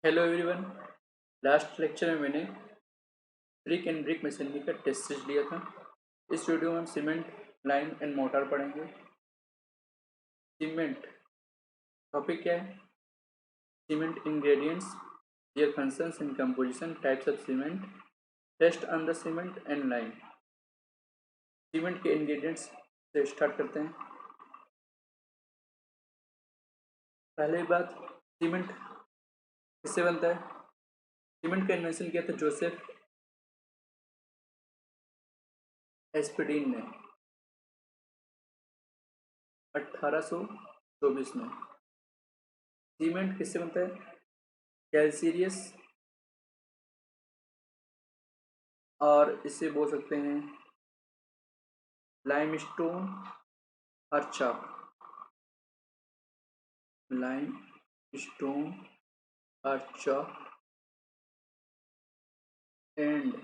Hello everyone. Last lecture में मैंने brick and brick machinery का टेस्ट सीरीज लिया था। इस वीडियो में हम सीमेंट, लाइम एंड मोर्टार पढ़ेंगे। सीमेंट टॉपिक क्या है? Cement ingredients, their functions in composition, types of cement, test on the cement and lime. Cement के इंग्रेडिएंट्स से स्टार्ट करते हैं। पहली बात, सीमेंट किससे बनता है? सीमेंट का इन्वेंशन किया था जोसेफ एस्पिडीन ने 1824 में। सीमेंट किससे बनता है? कैल्सीरियस, और इसे बोल सकते हैं लाइमस्टोन और चॉक। लाइमस्टोन और चॉक एंड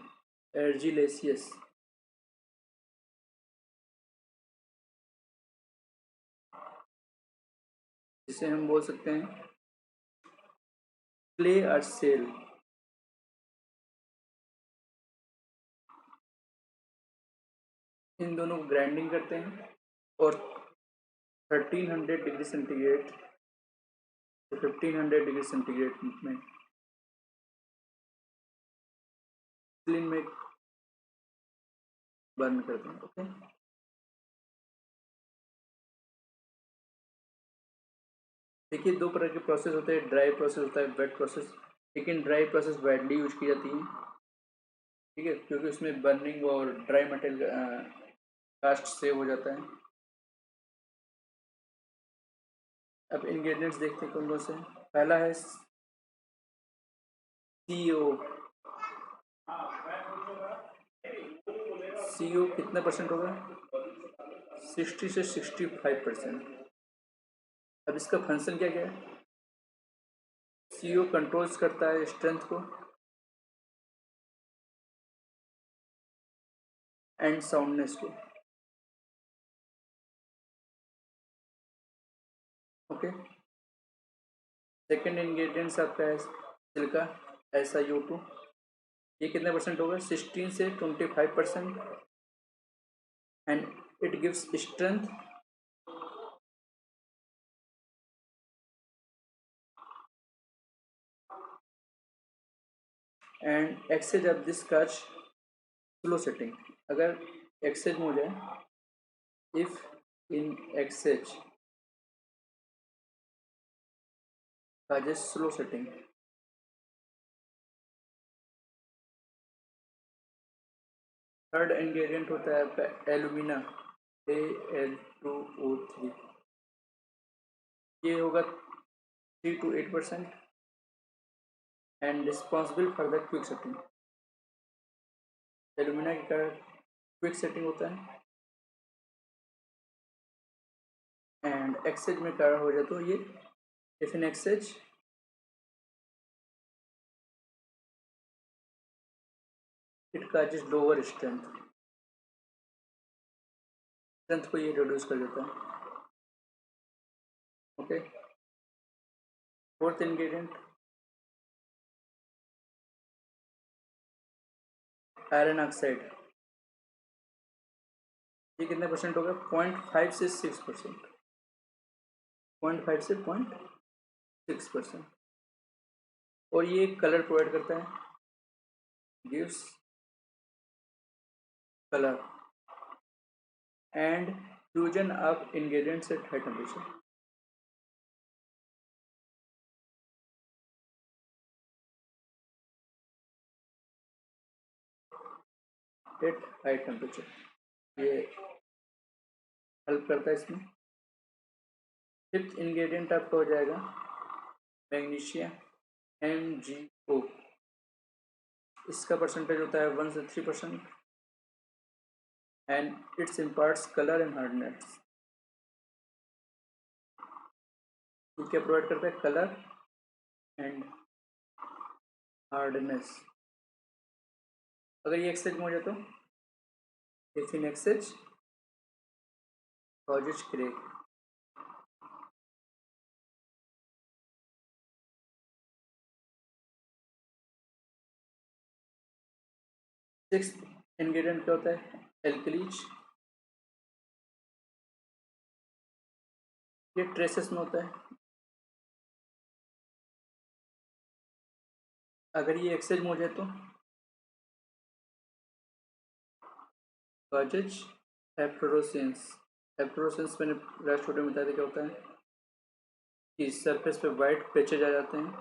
एर्जिलेसियस। जिसे हम बोल सकते हैं क्ले और सेल। इन दोनों को ग्राइंडिंग करते हैं और 1300 डिग्री सेंटीग्रेड से 1500 डिग्री सेंटीग्रेड में क्लीन में बर्न करते हैं। ओके, देखिए दो प्रकार के प्रोसेस होते हैं, ड्राई प्रोसेस होता है, वेट प्रोसेस। लेकिन ड्राई प्रोसेस वाइडली यूज की जाती है, ठीक है, क्योंकि उसमें बर्निंग और ड्राई मटेरियल कास्ट सेव हो जाता है। अब इंग्रेडिएंट्स देखते हैं कौन कौन से हैं। पहला है सीओ। सीओ कितना परसेंट होगा? 60 से 65%। अब इसका फंक्शन क्या क्या है? सीओ कंट्रोल्स करता है स्ट्रेंथ को एंड साउंडनेस को। ओके, सेकेंड इंग्रेडिएंट्स आपका है सिलिका SiO2। ये कितना परसेंट होगा? 16 से 25%। And it gives strength and excess of this cause slow setting. अगर एक्सेज में हो जाए, if in excess causes slow setting. Third ingredient होता है आपका एलुमिना Al2O3। ये होगा 3 to 8% and responsible for the quick setting. Alumina के कारण क्विक सेटिंग होता है एंड एक्सेज में कारण हो जाए तो ये if in excess it causes lower strength. Strength को ये रिड्यूस कर देता है। Okay, fourth ingredient iron oxide. ये कितने परसेंट होगा? 0.5 से 6%। 0.5 से 0.6%। और ये कलर प्रोवाइड करता है, gives colour and fusion of ingredients at high temperature. At high temperature ये हेल्प करता है इसमें। फिफ्थ इंग्रेडिएंट आपका हो जाएगा मैग्नीशियम MgO। इसका परसेंटेज होता है 1 से 3% and its imparts colour and hardness. ये क्या प्रोवाइड करता है? Colour and hardness. अगर ये एक्सेज में हो जाए तो if in excess causes crack। Six ingredient क्या होता है? एल्कलीज। ये ट्रेसेस में होता है। अगर ये एक्सेज मोड है तो गाजेज। एफ्लोरोसेंस। एफ्लोरोसेंस मैंने लास्ट वीडियो में बताया था क्या होता है कि सरफेस पे वाइट पैचेज आ जाते हैं।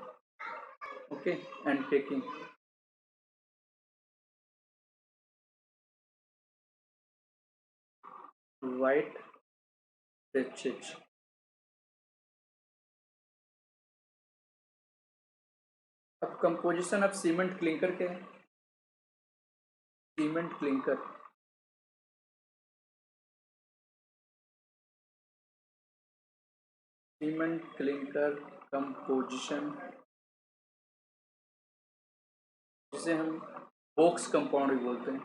Okay, and packing. White patches. अब कंपोजिशन ऑफ सीमेंट क्लिंकर क्या है? Cement clinker. Cement clinker composition, जिसे हम बॉक्स कंपाउंड भी बोलते हैं।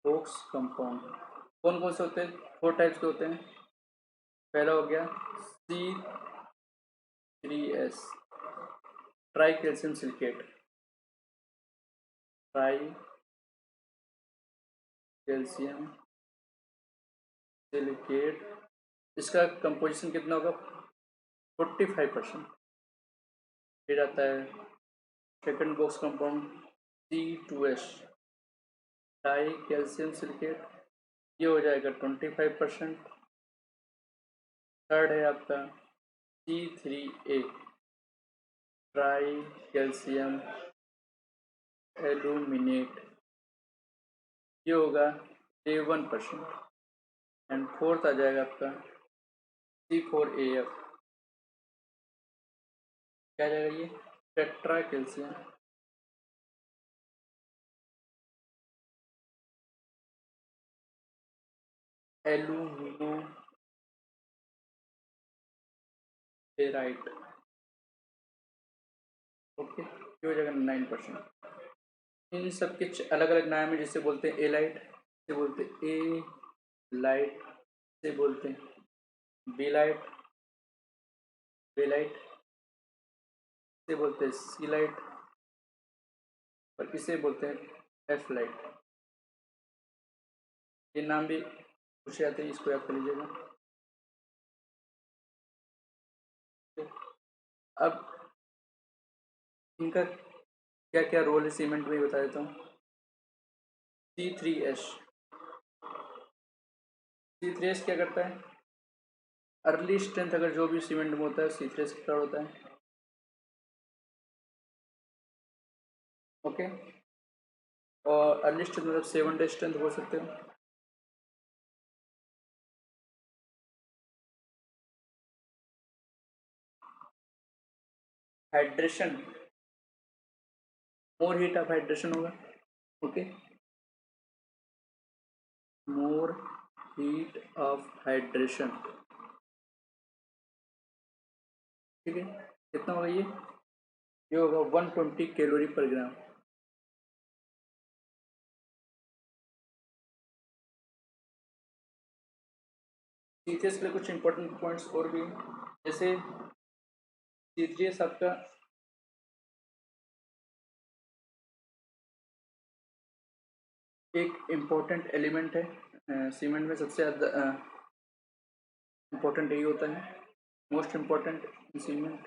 बॉक्स कंपाउंड कौन कौन से होते हैं? 4 टाइप्स के होते हैं। पहला हो गया C3S, try calcium silicate. Try calcium silicate, इसका कंपोजिशन कितना होगा? 45%। फिर आता है second box compound C2S, try calcium silicate, ये हो जाएगा 25%। थर्ड है आपका C3A, ट्राई कैल्शियम एल्यूमिनेट, ये होगा 1%। एंड फोर्थ आ जाएगा आपका C4AF, क्या आ जाएगा ये? Tetra calcium एल्यूमिनोफेराइट। ओके, ये हो जाएगा 9%। इन सब के अलग अलग नाम है, जिसे बोलते हैं एलाइट, से बोलते हैं ए लाइट, से बोलते हैं बेलाइट, बेलाइट से बोलते हैं सी लाइट, और इसे बोलते हैं एफ लाइट। ये नाम भी पूछे जाते हैं, इसको याद कर लीजिएगा। अब इनका क्या क्या रोल है सीमेंट में, बता देता हूँ। C3S, C3S क्या करता है? अर्ली स्ट्रेंथ अगर जो भी सीमेंट में होता है C3S का होता है। ओके, और अर्ली स्ट्रेंथ मतलब 7 डे स्ट्रेंथ बोल सकते हो। Hydration, more heat of hydration होगा। Okay, more heat of hydration, ठीक है। कितना होगा ये होगा 120 कैलोरी पर ग्राम। सीथीएस के लिए कुछ इंपॉर्टेंट पॉइंट्स और भी हैं, जैसे सीथीएस आपका एक इम्पोर्टेंट एलिमेंट है सीमेंट में। सबसे ज़्यादा इम्पोर्टेंट यही होता है, मोस्ट इम्पोर्टेंट इन सीमेंट।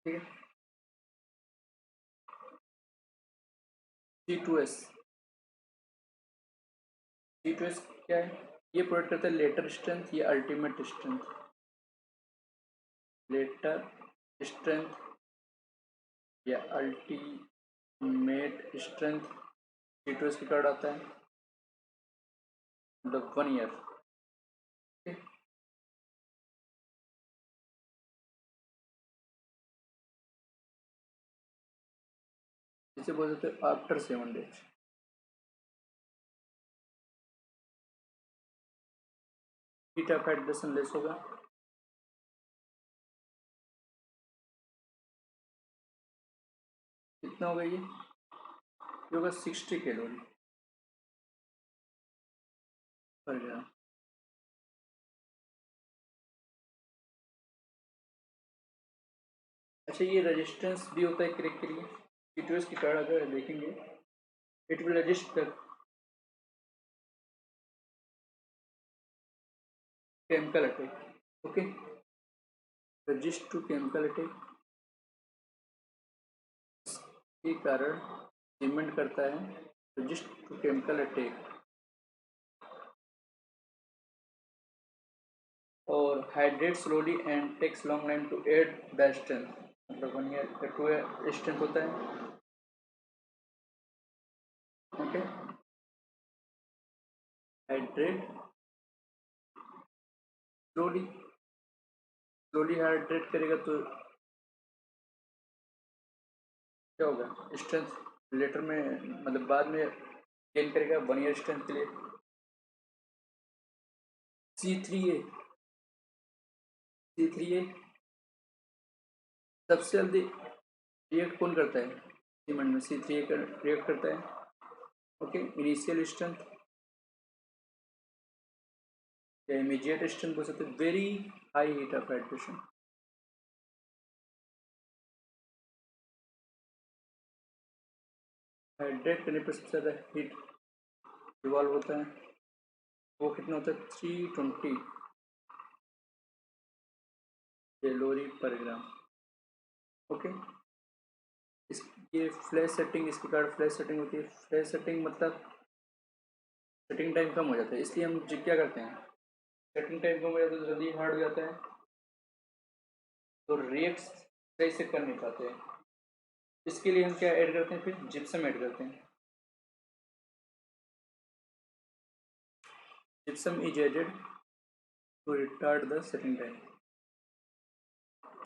ठीक है। C2S, C2S क्या है? ये प्रोवाइड करता है लेटर स्ट्रेंथ या अल्टीमेट स्ट्रेंथ। लेटर स्ट्रेंथ या अल्टीमेट स्ट्रेंथ, C2S की कार्ड आता है मतलब 1 ईयर। इसे बोल देते हैं after 7 days. Heat of hydration less होगा। कितना होगा ये होगा 60 कैलोरी पर ग्राम। अच्छा, ये रेजिस्टेंस भी होता है क्रैक के लिए। कीटोस की कार्ड अगर देखेंगे, it will resist the chemical attack. Okay, resist to chemical attack के कारण सीमेंट करता है रेजिस्ट टू केमिकल अटैक, और hydrate slowly and takes long time to add the strength, मतलब 1 ईयर का 2 ईयर स्ट्रेंथ होता है। Okay, hydrate slowly, slowly hydrate करेगा तो क्या होगा, स्ट्रेंथ लेटर में मतलब बाद में गेन करेगा 1 ईयर स्ट्रेंथ के लिए। C3A, C3A सबसे जल्दी रिएक्ट कौन करता है सीमेंट में, C3A कर रिएक्ट करता है। ओके, इनिशियल स्ट्रेंथ या इमीडिएट स्ट्रेंथ बोल सकते हैं, very high heat of hydration. Hydrate करने पर सबसे ज़्यादा हीट इवॉल्व होता है, वो कितना होता है 320 कैलोरी पर ग्राम। ओके, इस ये फ्लैश सेटिंग, इसके कारण फ्लैश सेटिंग होती है। फ्लैश सेटिंग मतलब सेटिंग टाइम कम हो जाता है, इसलिए हम क्या करते हैं, सेटिंग टाइम कम हो जाता है तो जल्दी हार्ड हो जाता है, तो रिएक्ट सही से कर नहीं पाते हैं। इसके लिए हम क्या ऐड करते हैं, फिर जिप्सम ऐड करते हैं। Gypsum is added to retard the setting time.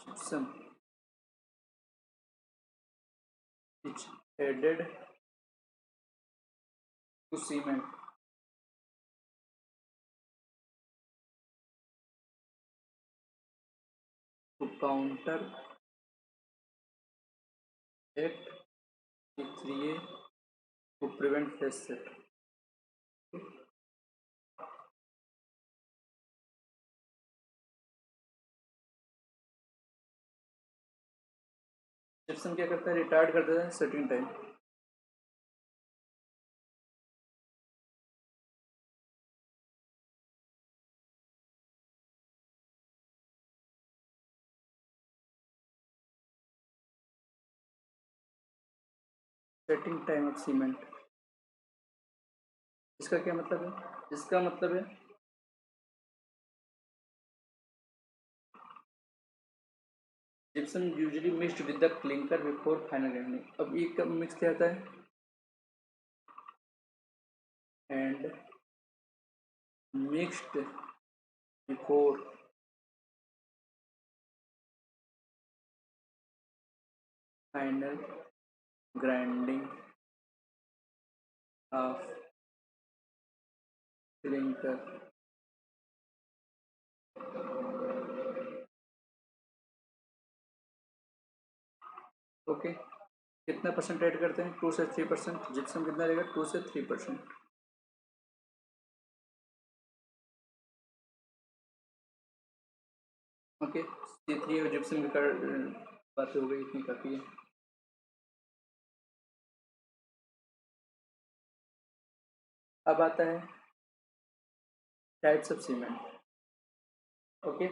Gypsum is added to cement to counter act C3A to prevent flash set। Gypsum क्या करता है, रिटार्ड कर देता है setting time. Setting time of cement, इसका क्या मतलब है, इसका मतलब है gypsum usually mixed with the clinker before final grinding. अब ये कब मिक्स किया जाता है, and mixed before final grinding of clinker. Okay, कितना परसेंट ऐड करते हैं, 2 से 3%। जिप्सम कितना रहेगा, 2 से 3%। ओके, C3 और जिप्सम की बातें हो गई, इतनी काफ़ी है। अब आता है टाइप्स ऑफ सीमेंट। ओके,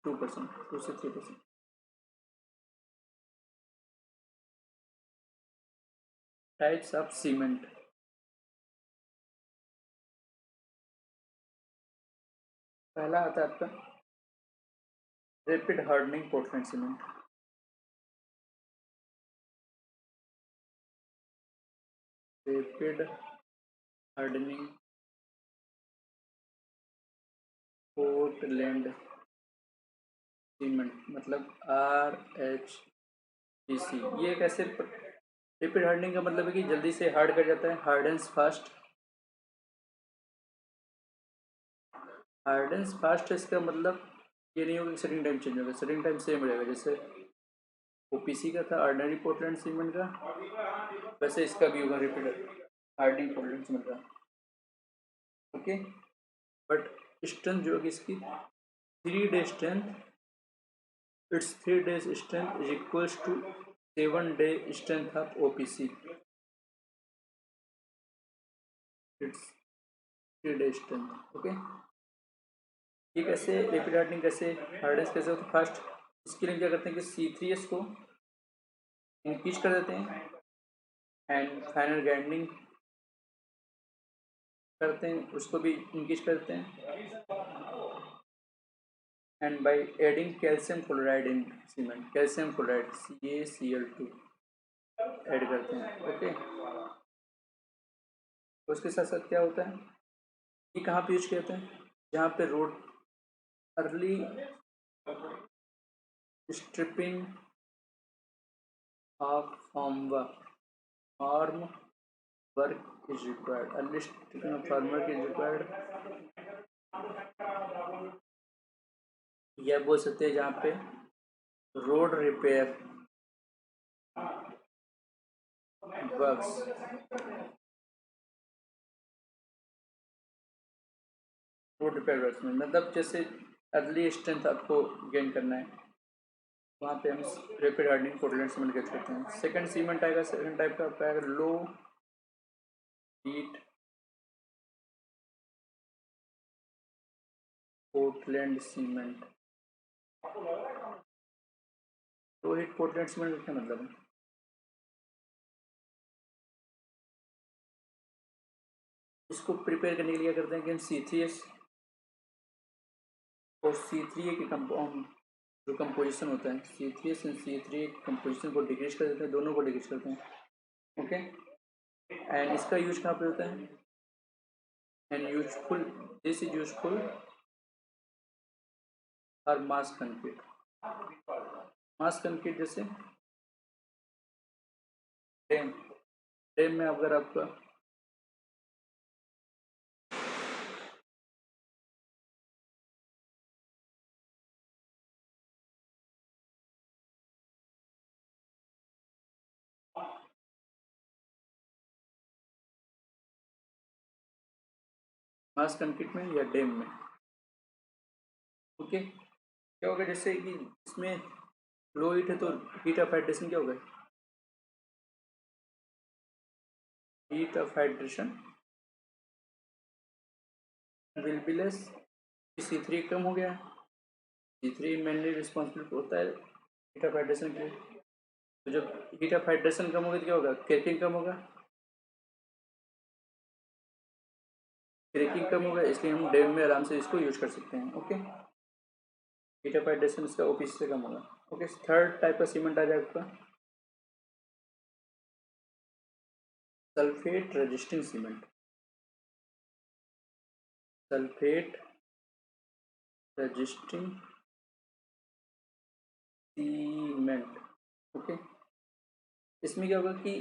2%, 2 से 3%। टाइप्स ऑफ सीमेंट, पहला आता है आपका rapid hardening Portland cement. Rapid hardening Portland cement मतलब RHPC। ये कैसे रैपिड हार्डनिंग का मतलब है कि जल्दी से हार्ड कर जाता है, हार्डन्स फास्ट। हार्डन्स फास्ट इसका मतलब ये नहीं होगा कि सेटिंग टाइम चेंज होगा, सेटिंग टाइम सेम रहेगा। जैसे OPC का था ऑर्डिनरी पोर्टलैंड सीमेंट का, वैसे इसका भी होगा रैपिड हार्डनिंग पोर्टलैंड सीमेंट का। ओके, बट स्ट्रेंथ जो होगी इसकी 3 day strength, it's 3 days strength is equals to 7 day strength of OPC. It's 3 day strength. Okay, ये कैसे रैपिड हार्डनिंग, कैसे हार्डनेस कैसे होता है फास्ट, इसके लिए क्या करते हैं कि C3S को इंक्रीज कर देते हैं एंड फाइनल ग्राइंडिंग करते हैं, उसको भी इंक्रीज करते हैं and by adding calcium chloride in cement, calcium chloride CaCl2 add करते हैं। ओके, तो उसके साथ साथ क्या होता है, ये कहाँ पे यूज किया जाता है, जहाँ पे road early stripping of form work is required, early stripping of form work is required, यह बोल सकते हैं जहाँ पे road repair works, road repair works में मतलब जैसे अर्ली स्ट्रेंथ आपको गेन करना है, वहाँ पे हम rapid hardening Portland cement get करते हैं। सेकंड सीमेंट आएगा, सेकंड टाइप का आपका आएगा low heat Portland cement. Low heat Portland cement का क्या मतलब है, इसको प्रिपेयर करने के लिए क्या करते हैं कि हम C3S और C3A के कंपाउंड जो कंपोजिशन होता है C3S एंड C3A कंपोजिशन को डिक्रीज कर देते हैं, दोनों को डिक्रीज करते हैं। ओके, एंड इसका यूज कहाँ पे होता है, and useful, this is useful और मास कंक्रीट, मास कंक्रीट जैसे डैम, डैम में अगर आपका मास कंक्रीट में या डैम में, ओके, क्या होगा जैसे कि इसमें लो हीट है तो हीट ऑफ हाइड्रेशन क्या होगा, heat of hydration will be less, C3 कम हो गया है, C3 मेनली रिस्पॉन्सिबल होता है हीट ऑफ हाइड्रेशन के लिए, तो जब हीट ऑफ हाइड्रेशन कम होगी तो क्या होगा, क्रैकिंग कम होगा, क्रैकिंग कम होगा, इसलिए हम डैम में आराम से इसको यूज कर सकते हैं। ओके, हीट ऑफ हाइड्रेशन इसका OPC से कम होगा। ओके, थर्ड टाइप का सीमेंट आ जाएगा आपका sulphate resisting cement, sulphate resisting cement. Okay, इसमें क्या होगा कि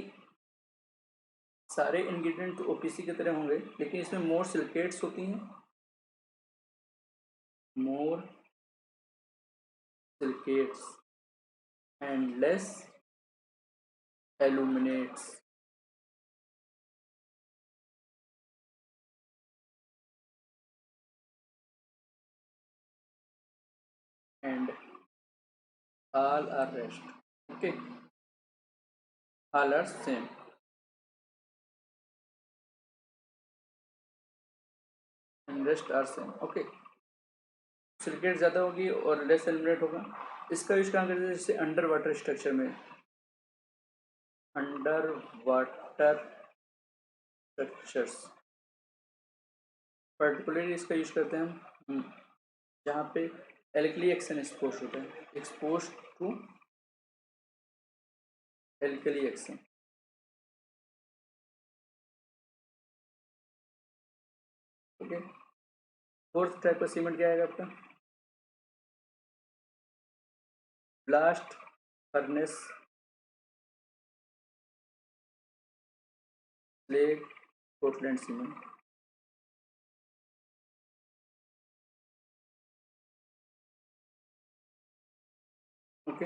सारे इंग्रेडिएंट तो OPC की तरह होंगे, लेकिन इसमें मोर सिलिकेट्स होती हैं, more silicates and less aluminates. And all are rest. Okay, all are same. And rest are same. Okay, silicate ज़्यादा होगी और लेस एलिमिनेट होगा। इसका यूज कहाँ करते हैं, जैसे अंडर वाटर स्ट्रक्चर में, अंडर वाटर स्ट्रक्चर्स पर्टिकुलरली इसका यूज करते हैं हम जहाँ पे एल्कली एक्शन एक्सपोज होता है, expose to alkali action. Okay, fourth type का सीमेंट क्या आएगा आपका blast furnace slag Portland cement. Okay,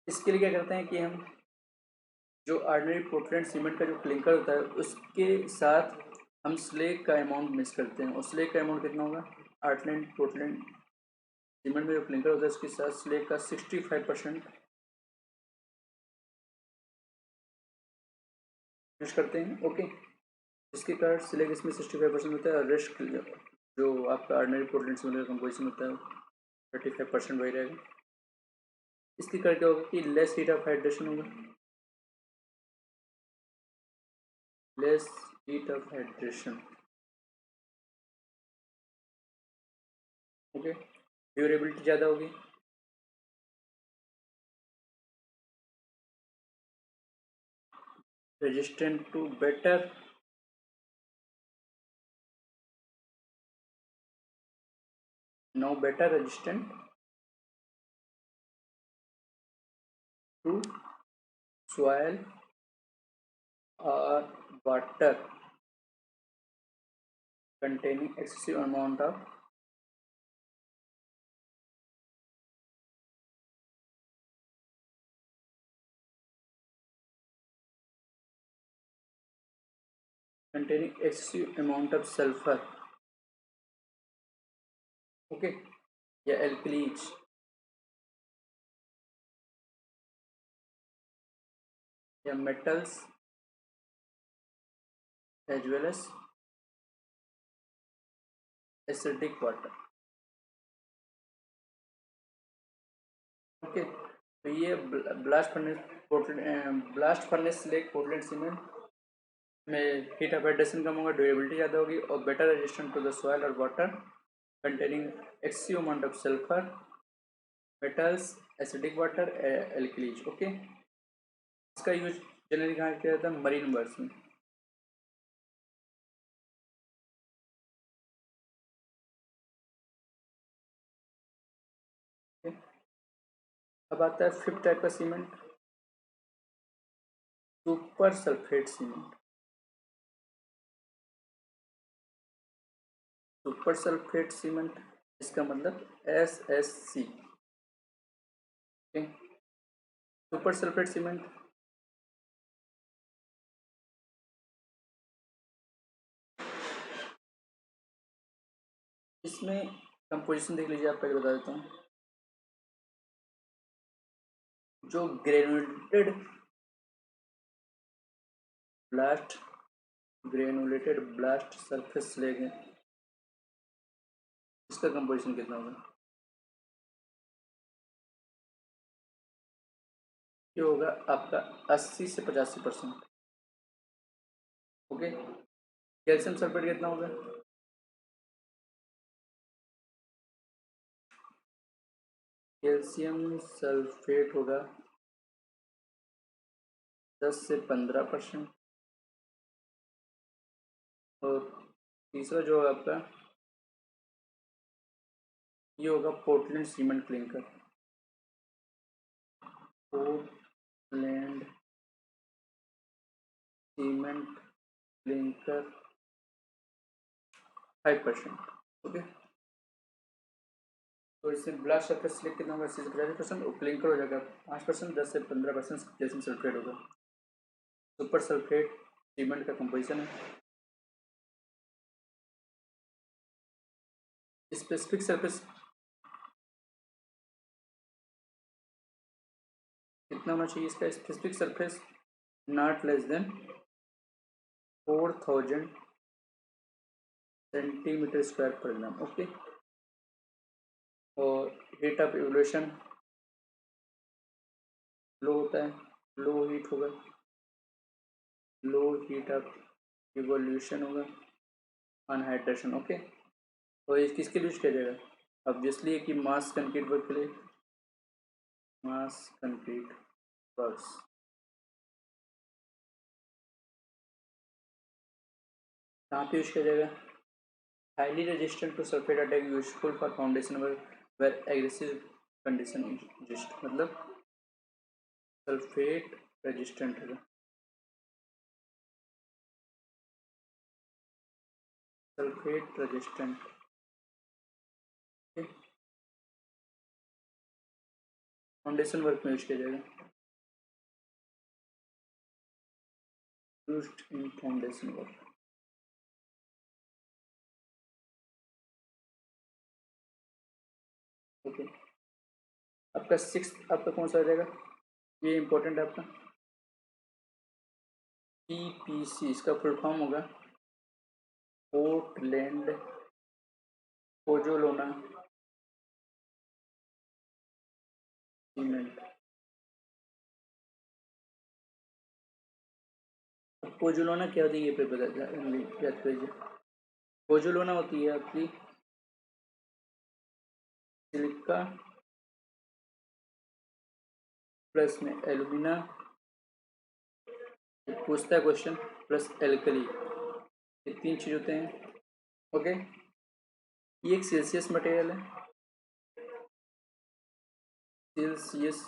इसके लिए क्या करते हैं कि हम जो ऑर्डिनरी पोर्टलैंड सीमेंट का जो क्लिंकर होता है उसके साथ हम स्लेग का अमाउंट मिक्स करते हैं, और स्लेग का अमाउंट कितना होगा, ऑर्डिनरी पोर्टलैंड सीमेंट में जो क्लिंकर होता है उसके साथ स्लेग का 65% मिक्स करते हैं। ओके, इसके कारण स्लेग इसमें 65% होता है, और रेस्ट जो आपका ऑर्डिनरी पोर्टलैंड सीमेंट का कंपोजिशन होता है 35% वही रहेगा। इसके कारण क्या होगा कि लेस हीट ऑफ हाइड्रेशन होगा, less heat of hydration. Okay, durability ज़्यादा होगी, resistant to better now better resistant to soil or water containing excessive amount of sulfur। Okay, या एल्कलीज या metals as well as acidic water. Okay, तो ये blast furnace slag Portland cement में heat of hydration कम होगा, durability ज़्यादा होगी, और better resistant to the soil और water containing excessive amount of sulphur, metals, acidic water, alkalis. Okay, इसका यूज जनरली कहाँ किया जाता है, मरीन वर्क्स में। okay? अब आता है फिफ्थ टाइप का cement, super sulphate cement. Super sulphate cement, इसका मतलब SSC। सुपर सल्फेट सीमेंट इसमें कंपोजिशन देख लीजिए, आप पहले बता देता हूँ। जो ग्रेनुलेटेड ब्लास्ट सरफेस स्लैग है, इसका कंपोजिशन कितना होगा, ये होगा आपका 80 से 85%। ओके, कैल्शियम सल्फेट कितना होगा, कैल्शियम सल्फेट होगा 10 से 15%। और तीसरा जो है आपका, ये होगा Portland cement clinker. Portland cement clinker 5%। Okay, तो इससे ब्लास्ट सरफेस स्लिप कितना होगा, 80 से 50%, और क्लिंकर हो जाएगा 5%, 10 से 15% कैल्शियम सल्फेट होगा। सुपर सल्फेट सीमेंट का कंपोजिशन है। स्पेसिफिक सरफेस कितना होना चाहिए, इसका specific surface not less than 4000 centimetre square पर ग्राम। ओके, और हीट ऑफ इवोल्यूशन लो होता है, लो हीट होगा, लो हीट ऑफ इवोल्यूशन होगा ऑन हाइड्रेशन। ओके, तो ये किसके लिए यूज किया जाएगा, ऑब्वियसली कि मास कंक्रीट वर्क के लिए, मास कंक्रीट वर्क्स। कहाँ पे यूज किया जाएगा, highly resistant to sulphate attack, useful for foundation work where aggressive condition exist मतलब सल्फेट रेजिस्टेंट है, सल्फेट रेजिस्टेंट। फाउंडेशन वर्क में यूज किया जाएगा, used in foundation work. Okay, आपका 6 आपका कौन सा आ जाएगा, ये इंपॉर्टेंट है आपका, PPC इसका फुल फॉर्म होगा पोर्टलैंड पोजोलाना सीमेंट। पोजोलाना क्या होती है ये पे याद कीजिए। पोजोलाना होती है आपकी सिलिका प्लस में एलुमिना, पूछता है क्वेश्चन, प्लस एल्कली, ये 3 चीज होते हैं। ओके, ये एक सिलिशियस मटेरियल है, siliceous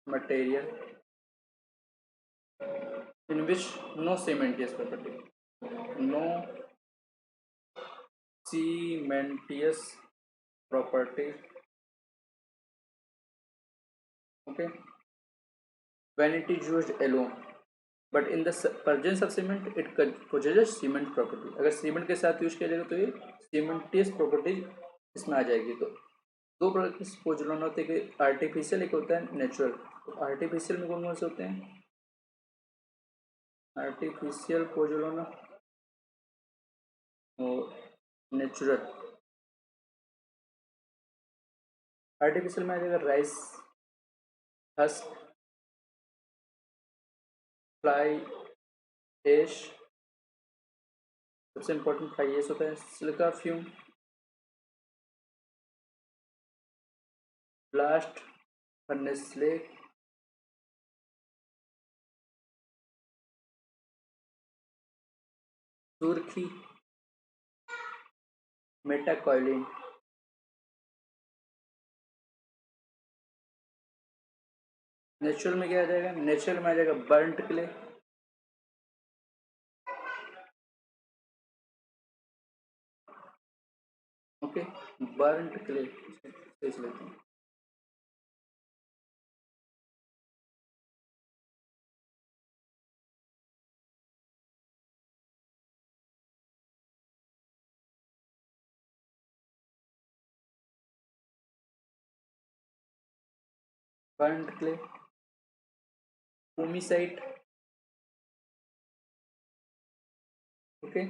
material in which no cementitious property, no cementitious property, okay, when it is used alone, but in the presence of cement it possesses cement property। अगर cement के साथ यूज किया जाएगा तो ये सीमेंटियस प्रॉपर्टी इसमें आ जाएगी। तो दो प्रकार के पोजोलाना होते हैं, आर्टिफिशियल एक होता है नेचुरल। तो आर्टिफिशियल में कौन कौन से होते हैं, आर्टिफिशियल पोजोलाना और नेचुरल। आर्टिफिशियल में आ जाएगा राइस हस्क, फ्लाई एश, सबसे इम्पोर्टेंट फ्लाई एश होता है, silica fume, blast furnace slag, सुर्खी, मेटाकॉइलिन। नेचुरल में क्या आ जाएगा, नेचुरल में आ जाएगा burnt clay, okay, burnt clay देख लेते हैं। बर्न्ट क्ले, ओमिसाइट, ओके,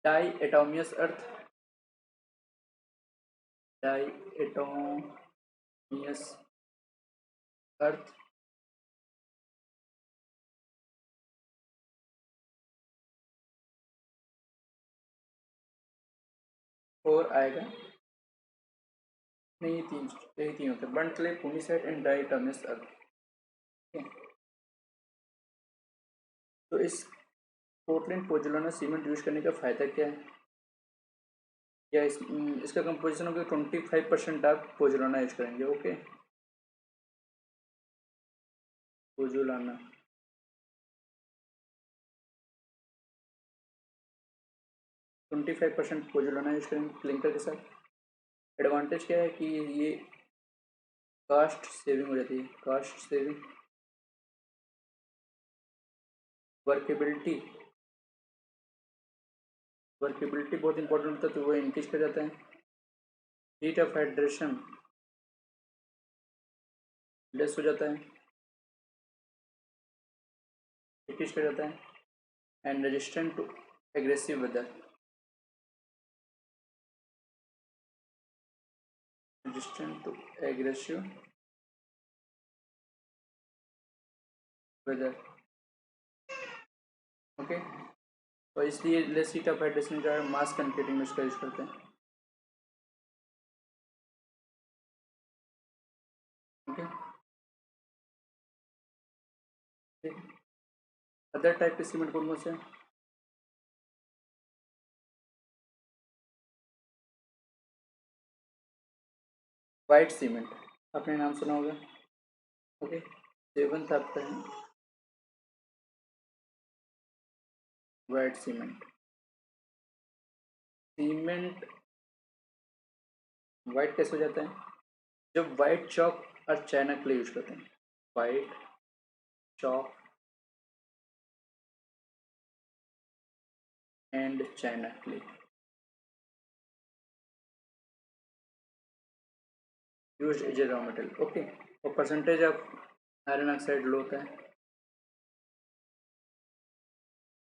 डाई एटोमियस अर्थ, डाई एटोमियस अर्थ, और आएगा नहीं, यही तीन होते हैं, बर्न्ट क्ले, ओमिसाइट एंड डाई एटोमियस अर्थ। तो इस पोर्टलैंड पोजोलाना सीमेंट यूज करने का फ़ायदा क्या है, या इसका कंपोजिशन होगा 25% आप पोजोलाना यूज करेंगे। ओके, पोजोलाना 25% पोजोलाना यूज करेंगे क्लिंकर के साथ। एडवांटेज क्या है कि ये कास्ट सेविंग हो जाती है, कास्ट सेविंग, वर्केबिलिटी, वर्केबिलिटी बहुत इंपॉर्टेंट होता है तो वो इंक्रीज कर जाता है। हीट ऑफ हाइड्रेशन लेस हो जाता है, इंक्रीज कर जाता है, and resistant to aggressive weather, resistant to aggressive weather। Okay, तो इसलिए लेस हीट ऑफ हाइड्रेशन का मास कंक्रीटिंग में इसका यूज करते हैं। ओके, ठीक, अदर टाइप के सीमेंट कौन कौन से हैं, वाइट सीमेंट, आपने नाम सुना होगा। ओके, सेवंथ आपका है वाइट सीमेंट। सीमेंट वाइट कैसे हो जाता है? जब वाइट चॉक और चाइना क्ले यूज करते हैं। White chalk and China clay use as a raw material. Okay, और percentage of iron oxide low होता है,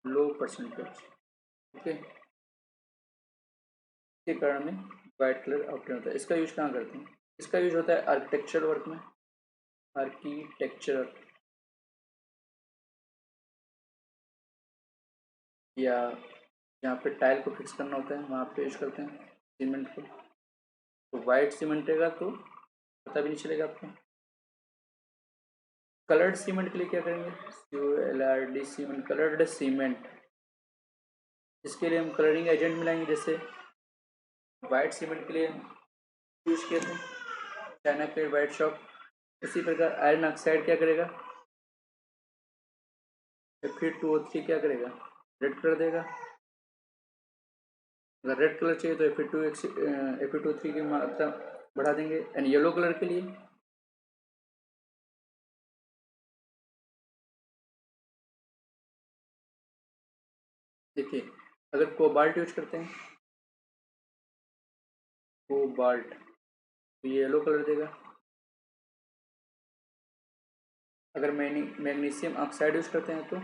लो परसेंटेज। ओके, के कारण में वाइट कलर ऑप्टेन होता है। इसका यूज कहाँ करते हैं? इसका यूज होता है आर्किटेक्चर वर्क में। आर्किटेक्चर या जहाँ पे टाइल को फिक्स करना होता है वहाँ पे यूज करते हैं सीमेंट को। तो वाइट सीमेंट रहेगा तो पता भी नहीं चलेगा आपको। कलर्ड सीमेंट के लिए क्या करेंगे? COLRD cement, coloured cement. इसके लिए हम कलरिंग एजेंट मिलाएंगे। जैसे वाइट सीमेंट के लिए यूज किए थे चाइना क्ले, वाइट शॉक। इसी प्रकार आयरन ऑक्साइड क्या करेगा? Fe2O3 क्या करेगा? रेड कलर देगा। अगर रेड कलर चाहिए तो Fe2O3 की मात्रा बढ़ा देंगे। एंड येलो कलर के लिए देखिए, अगर कोबाल्ट यूज करते हैं, कोबाल्ट, तो ये येलो कलर देगा। अगर मैग्नीशियम ऑक्साइड यूज करते हैं तो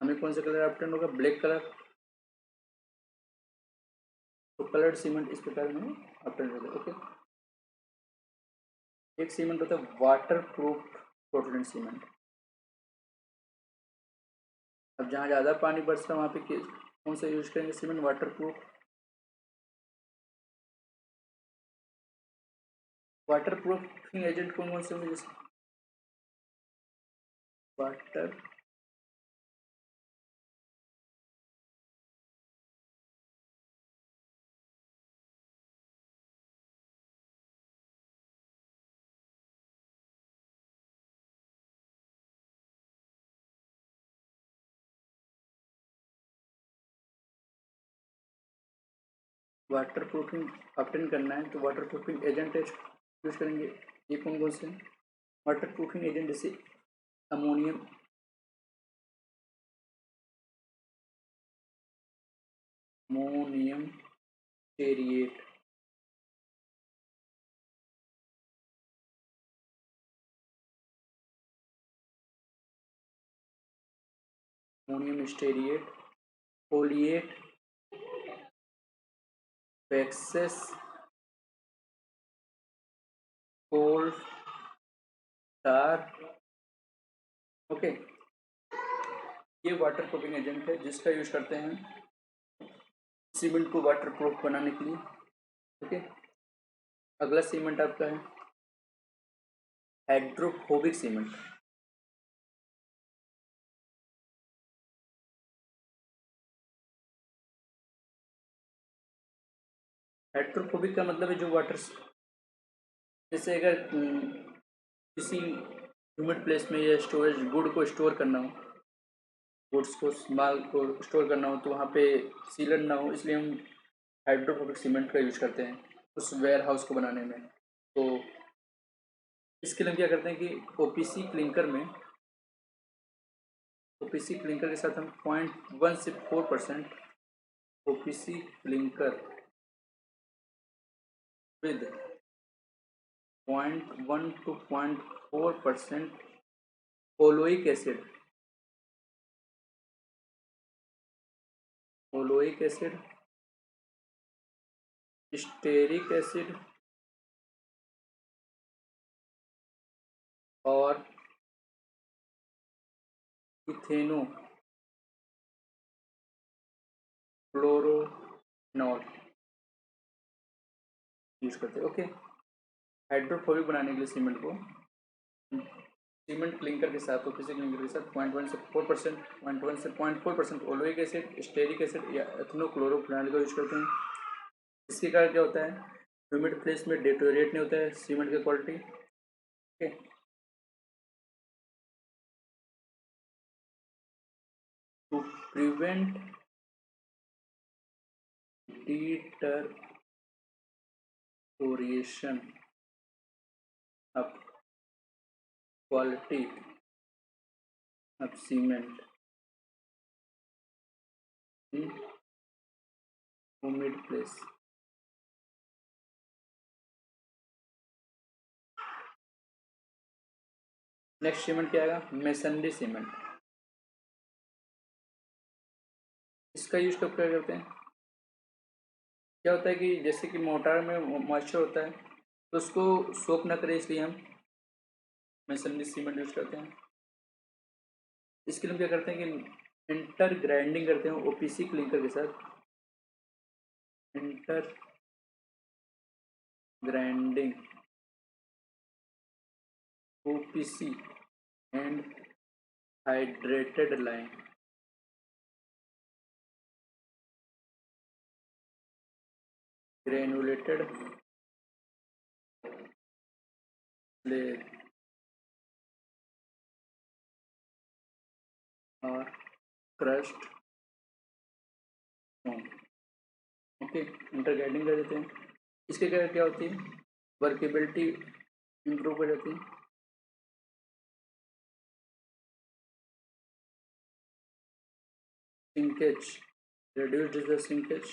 हमें कौन सा कलर ऑप्टेन होगा? Black colour. तो कलर्ड सीमेंट इस प्रकार में ऑप्टेन होगा। ओके, एक सीमेंट होता है वाटर प्रूफ पोर्टलैंड सीमेंट। अब जहाँ ज़्यादा पानी बरस रहा है वहाँ पे कौन सा यूज करेंगे cement? Water proof. Water proofing agent कौन कौन से होंगे? जैसे वाटर वाटर प्रूफिंग ऑब्टेन करना है तो वाटर प्रूफिंग एजेंट यूज करेंगे। ये कौन कौन से हैं? वाटर प्रूफिंग एजेंट जैसे ammonium ammonium stearate, ammonium stearate, oleate, waxes, coal tar. Okay, ये वाटर प्रूफिंग एजेंट है जिसका यूज करते हैं सीमेंट को वाटर प्रूफ बनाने के लिए। ओके, अगला सीमेंट आपका है हाइड्रोफोबिक सीमेंट। हाइड्रोफोबिक का मतलब है जो वाटर, जैसे अगर किसी ह्यूमिड प्लेस में या स्टोरेज गुड को स्टोर करना हो, गुड्स को माल को स्टोर करना हो तो वहाँ पे सीलन ना हो, इसलिए हम हाइड्रोफोबिक सीमेंट का यूज करते हैं उस वेयर हाउस को बनाने में। तो इसके लिए हम क्या करते हैं कि ओपीसी क्लिंकर के साथ हम 0.1 से 4% OPC clinker with 0.1 to 0.4% oleic acid, oleic acid, stearic acid और इथेनो क्लोरोनॉल यूज करते हैं। ओके, हाइड्रोफोबिक बनाने के लिए सीमेंट क्लिंकर के साथ ओपीसी क्लिंकर के साथ 0.1 से 4%, 0.1 से 0.4% ओलोइक एसिड, स्टेरिक एसिड या एथनोक्लोरोफिनॉल का यूज करते हैं। इसके कारण क्या होता है, ह्यूमिड प्लेस में डिटोरिएट नहीं होता है सीमेंट की quality. Okay, to prevent deterioration of quality of cement in humid place। Next cement क्या आएगा, मेसनरी सीमेंट। इसका यूज कब क्या करते हैं, क्या होता है कि जैसे कि मोटार में मॉइस्चर होता है तो उसको सोक ना करे, इसलिए हम मेसनरी सीमेंट यूज करते हैं। इसके लिए हम क्या करते हैं कि इंटर ग्राइंडिंग करते हैं ओपीसी क्लिंकर के साथ, inter grinding OPC and hydrated lime. Granulated clay और crust stone. Okay, inter grinding कर देते हैं। इसके क्या क्या होती है, वर्केबिलिटी इंप्रूव हो जाती है, sinkage reduced is the sinkage,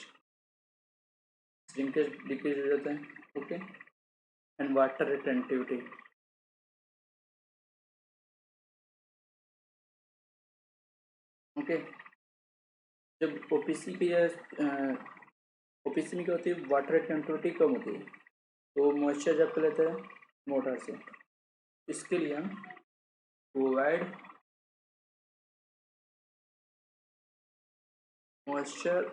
shrinkage decrease हो जाता है। Okay, and water retentivity. Okay, जब ओपीसी की या ओपीसी में क्या होती है, वाटर रिटेंटिविटी कम होती है तो मॉइस्चर जब कर लेता है मोटर से, इसके लिए हम provide moisture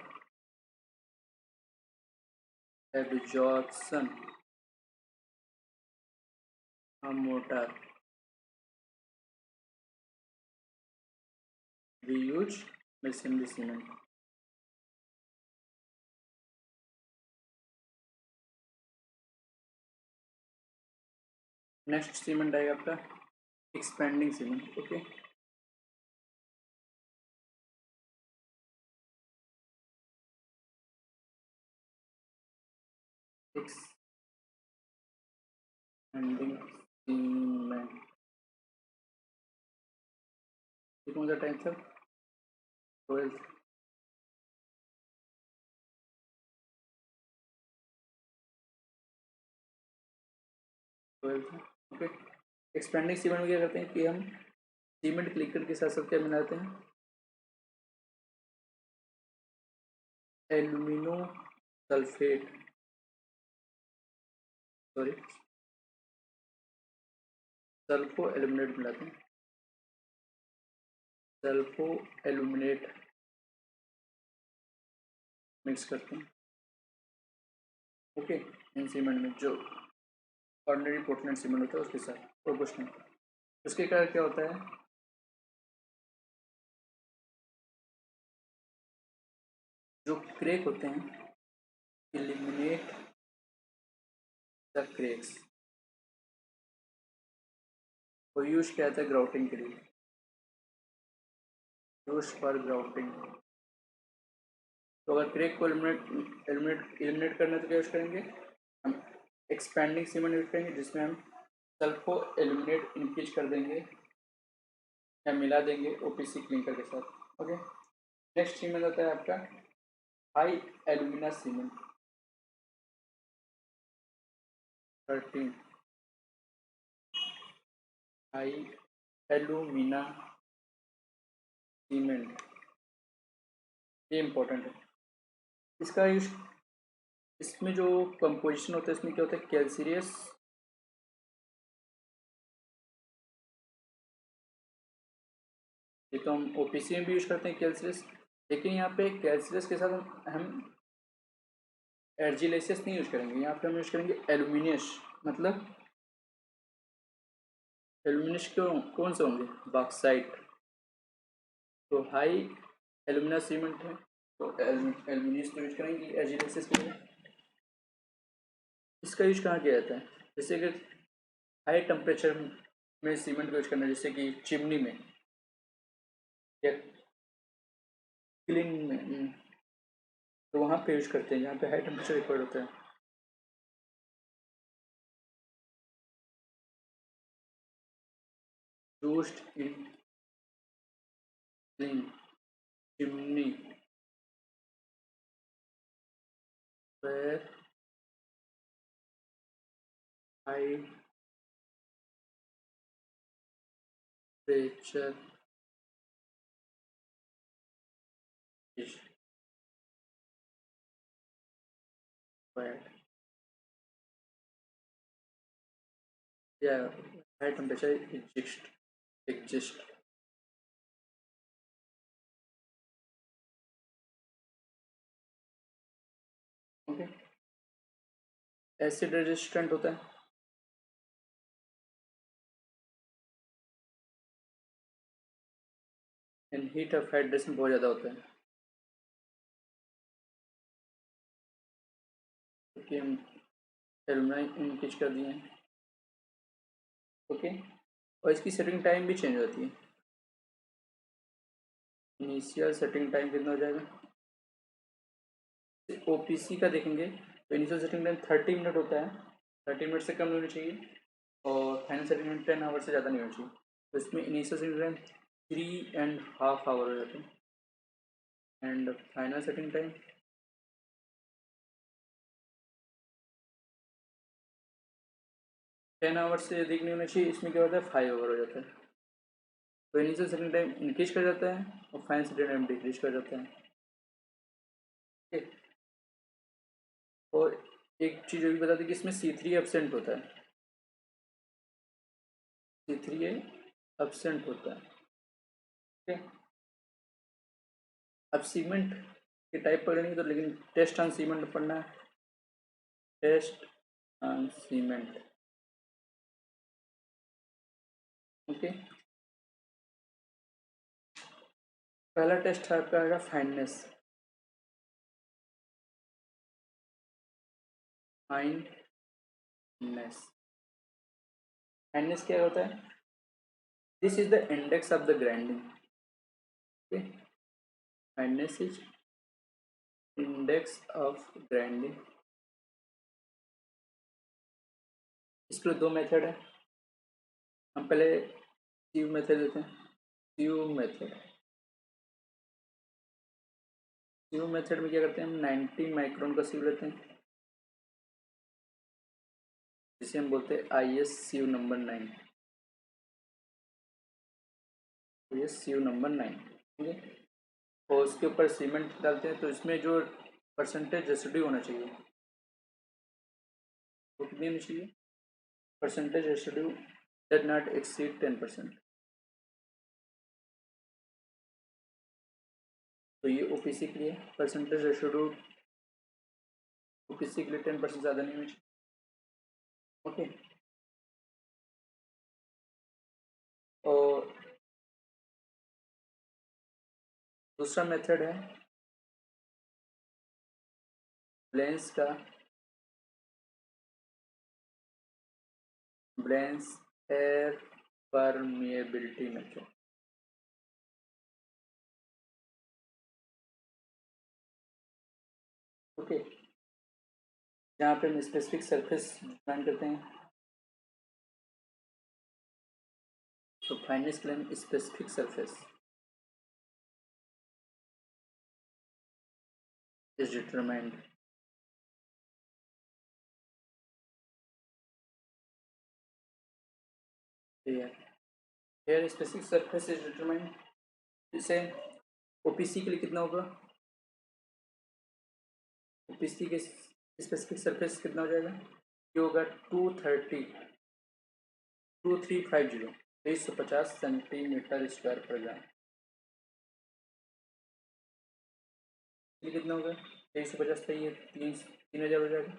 absorption motor we use masonry cement। Next cement आएगा आपका expanding cement. Okay, expanding cement कौन सा time sir, 12th। Okay, expanding cement में क्या करते हैं कि हम सीमेंट क्लिकर के साथ साथ क्या मिलाते हैं, alumino sulphate, sorry sulpho aluminate मिलाते हैं, सल्फो एल्यूमिनेट मिक्स करते हैं। ओके, इन सीमेंट में जो ऑर्डिनरी पोर्टलैंड सीमेंट होता है उसके साथ, और कुछ नहीं। उसके कारण क्या होता है, जो क्रेक होते हैं, एलिमिनेट द क्रेक्स, और यूज किया जाता है ग्राउटिंग के लिए, यूज फॉर ग्राउटिंग। तो अगर क्रेक को एलिमिनेट करना है तो क्या यूज करेंगे, हम एक्सपेंडिंग सीमेंट यूज करेंगे जिसमें हम सल्फो एल्यूमिनेट इंक्रीज कर देंगे या मिला देंगे ओपीसी क्लिंकर के साथ। ओके, नेक्स्ट सीमेंट होता है आपका high alumina cement 13, high alumina cement, ये इम्पोर्टेंट है। इसका यूज, इसमें जो कंपोजिशन होता है इसमें क्या होता है, कैल्सीरियस ये तो हम ओपीसी में भी यूज करते हैं कैल्सीरियस, लेकिन यहाँ पे कैल्सीरियस के साथ हम एर्जिलेसियस नहीं यूज करेंगे, यहाँ पे हम यूज करेंगे एल्यूमिनियस। मतलब एल्यूमिनियस क्यों, कौन से होंगे, बॉक्साइट। तो हाई एल्यूमिना सीमेंट है तो एल्यूमिनियस यूज करेंगे एर्जिलेसियस के लिए। इसका यूज कहाँ किया जाता है? जैसे कि हाई टेम्परेचर में सीमेंट का यूज करना, जैसे कि चिमनी में या क्लीन में, तो वहाँ पे यूज करते हैं जहाँ पे हाई टेम्परेचर रिक्वायर्ड होता है। Used in clean chimney where high pressure is required. Yeah, high temperature exist. Okay, acid resistant होता है, एंड हीट ऑफ हाइड्रेशन बहुत ज़्यादा होता है, क्योंकि हम एल्यूमिनाइम इनकेज कर दिए हैं। ओके, और इसकी सेटिंग टाइम भी चेंज होती है। इनिशियल सेटिंग टाइम कितना हो जाएगा? ओपीसी का देखेंगे तो इनिशियल सेटिंग टाइम 30 मिनट होता है, 30 मिनट से कम नहीं होनी चाहिए, और फाइनल सेटिंग टाइम 10 आवर से ज़्यादा नहीं होनी चाहिए। तो इसमें इनिशियल सेटिंग टाइम 3.5 आवर हो जाता है, and final setting time 10 hour से अधिक नहीं होना चाहिए। इसमें क्या होता है, 5 आवर हो जाता है। तो इनिशियल सेटिंग टाइम इंक्रीज कर जाता है और फाइनल सेटिंग टाइम डिक्रीज कर जाता है। ठीक, और एक चीज़ ये भी बता दें कि इसमें C3 एब्सेंट होता है, C3 एब्सेंट होता है। ठीक है, अब सीमेंट के टाइप पढ़ेंगे तो, लेकिन टेस्ट ऑन सीमेंट पढ़ना है, टेस्ट ऑन सीमेंट। ओके, पहला टेस्ट है आपका आएगा फाइननेस। फाइननेस, फाइननेस क्या होता है? This is the index of the grinding. Okay, fineness is index of grinding. इसके लिए दो मेथड है, हम पहले सीव मेथड देते हैं। सीव मेथड, सीव मेथड में क्या करते हैं, हम 90 माइक्रोन का सीव लेते हैं, जिसे हम बोलते हैं IS सीव नंबर 9। ये सीव नंबर 9, ठीक है। और उसके ऊपर सीमेंट डालते हैं, तो इसमें जो परसेंटेज रेसिड्यू होना चाहिए वो कितनी होनी चाहिए? Percentage residue that not exceed 10%। तो ये OPC के लिए परसेंटेज रेसिड्यू, OPC के लिए 10% ज़्यादा नहीं होनी चाहिए। ओके, और दूसरा मेथड है ब्लेंस का, Blaine's air permeability method. Okay, जहाँ पे हम स्पेसिफिक सरफेस डिफाइन करते हैं, तो फाइननेस के लिए हम specific surface is determined, here specific surface is determined. इसे OPC के लिए कितना होगा? OPC के स्पेसिफिक सरफेस कितना हो जाएगा? ये होगा 2350 2350 सेंटीमीटर स्क्वायर पर ग्राम। ये कितना होगा? 2350 था, ये 3000 हो जाएगा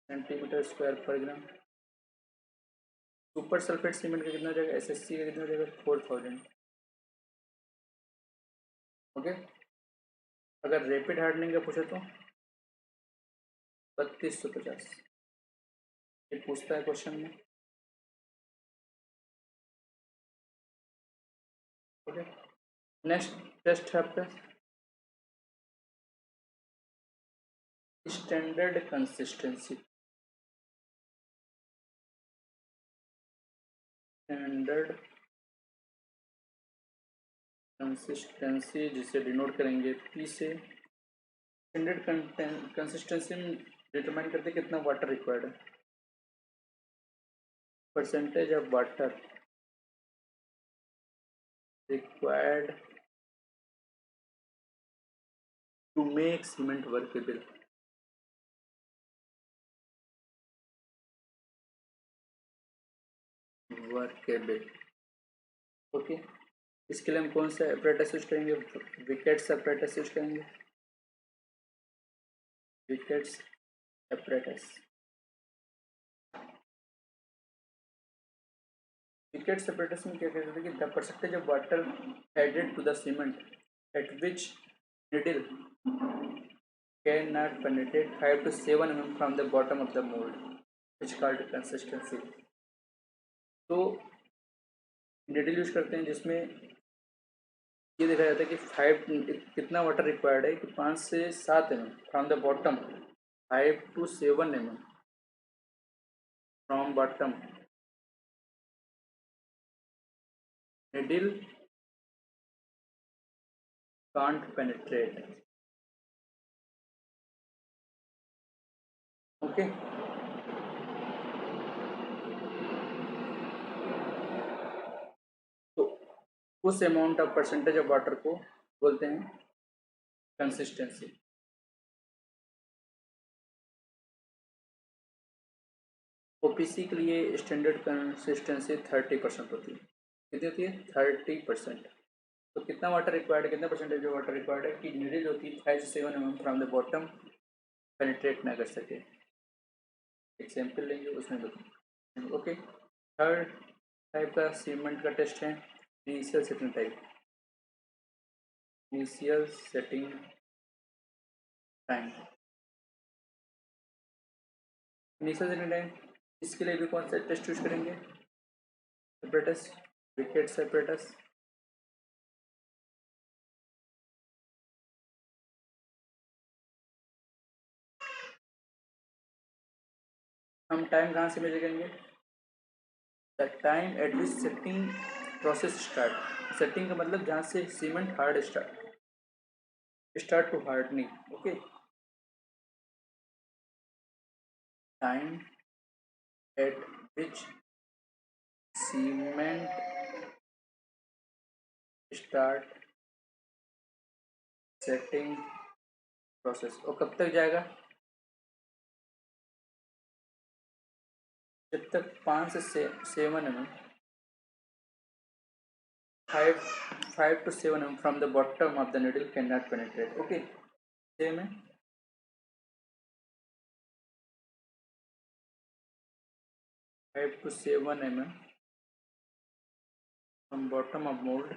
सेंटीमीटर स्क्वायर पर ग्राम। सुपर सल्फेट सीमेंट का कितना हो जाएगा? SSC का कितना हो जाएगा? 4000। ओके, अगर रैपिड हार्डनिंग का पूछे तो 3250 ये पूछता है क्वेश्चन में। ओके, नेक्स्ट टेस्ट है आपका स्टैंडर्ड कंसिस्टेंसी। स्टैंडर्ड कंसिस्टेंसी जिसे डिनोट करेंगे पी से। स्टैंडर्ड कंसिस्टेंसी में डिटरमाइन करते हैं कितना वाटर रिक्वायर्ड है। Percentage of water required to make cement workable. Workable okay, इसके लिए हम कौन सा एपरेटस यूज करेंगे? विकेट्स एपरेटस यूज करेंगे। Vicat's apparatus. विकेट्स एपरेटस में क्या कहते हैं कि the percentage of water added to the cement at which needle cannot penetrate 5 to 7 mm from the bottom of the mold, which called consistency। तो needle use करते हैं जिसमें ये देखा जाता है कि 5 कितना वाटर रिक्वायर्ड है कि 5 से 7 mm from the bottom, 5 to 7 mm from bottom needle can't penetrate। Okay, तो उस amount of percentage of water को बोलते हैं कंसिस्टेंसी। ओपीसी के लिए स्टैंडर्ड कंसिस्टेंसी 30% होती है। कितनी होती है? 30%। तो कितना वाटर रिक्वायर्ड है, कितना परसेंटेज ऑफ वाटर रिक्वायर्ड है कि नीडल होती है 5 से 7 mm from the bottom penetrate ना कर सके। एग्जाम्पल लेंगे उसमें बताएंगे। ओके, थर्ड टाइप का सीमेंट का टेस्ट है initial setting type. Initial setting time. Initial setting time इसके लिए भी कौन सा टेस्ट यूज करेंगे? Apparatus, Vicat apparatus. हम टाइम कहाँ से मेजर करेंगे? The time at which setting process start. Setting का मतलब जहाँ से cement hard start to hardening. Okay, time at which cement start setting process. और कब तक जाएगा? जब तक 5 से 7 mm, 5 to 7 mm from the bottom of the needle cannot penetrate। Okay, same है। 5 to 7 mm from bottom of mold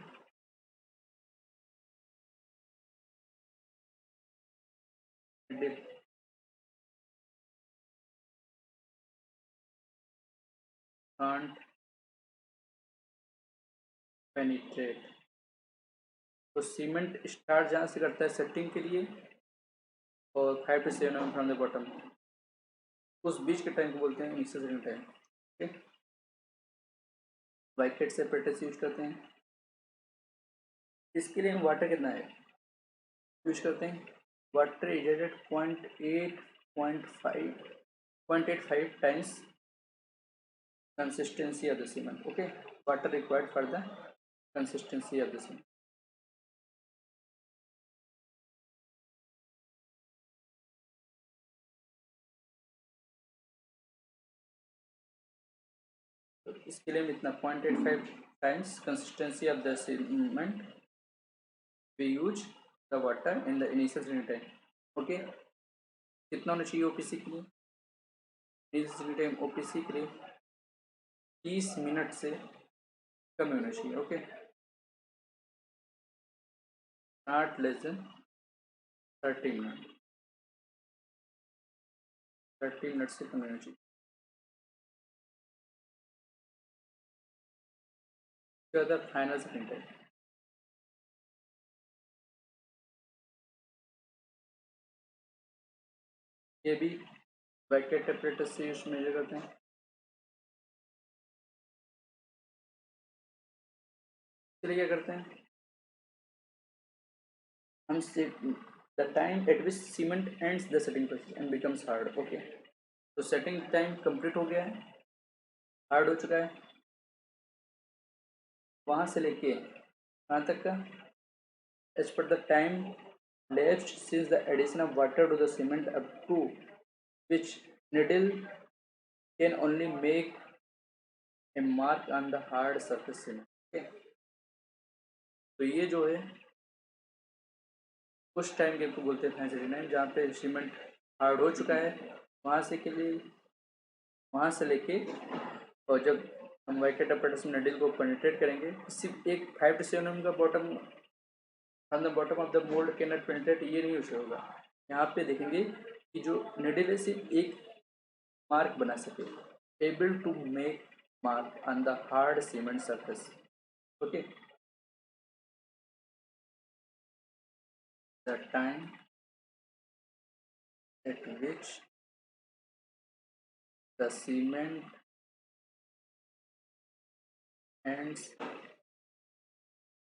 needle can't penetrate। तो cement start जहाँ से करता है सेटिंग के लिए और 5 to 7 mm from the bottom, उस बीच के टाइम को बोलते हैं इनिशियल सेटिंग टाइम। ठीक, वाइकेट सेपरेटर्स यूज करते हैं। इसके लिए हम वाटर कितना है यूज करते हैं? Water is at 0.85 times consistency of the cement। okay, water required for the consistency of the cement। तो इसके लिए इतना 0.85 times consistency of the cement we use the water in the initial setting time. Okay, कितना होना चाहिए OPC के लिए? Initial setting time OPC के लिए 30 मिनट से कम होना चाहिए। Okay, not less than 30 minute. 30 minute से कम होनी चाहिए। उसके बाद फाइनल सेटिंग टाइम, ये भी वैकेट ऑपरेटर से यूज मेजर करते हैं। चलिए क्या करते हैं हम, the time at which cement ends the setting process and becomes hard. Okay, तो सेटिंग टाइम कंप्लीट हो गया है, हार्ड हो चुका है, वहाँ से लेके कहाँ तक का, as per the time lapsed since the addition of water to the cement, up to which needle can only make a mark on the hard surface cement। okay? तो ये जो है उस टाइम के को बोलते हैं फैंसी टाइम, जहाँ पे सीमेंट हार्ड हो चुका है, वहाँ से के लिए, वहाँ से लेके, और जब हम वाइकेट अपरेटस में नडिल को पेनिट्रेट करेंगे, सिर्फ एक 5 to 7 mm का bottom on the bottom of the mould can not penetrate, ये नहीं यूज होगा। यहाँ पे देखेंगे कि जो निडिल है सिर्फ एक मार्क बना सके, able to make mark on the hard cement surface. Okay, the time at which the cement ends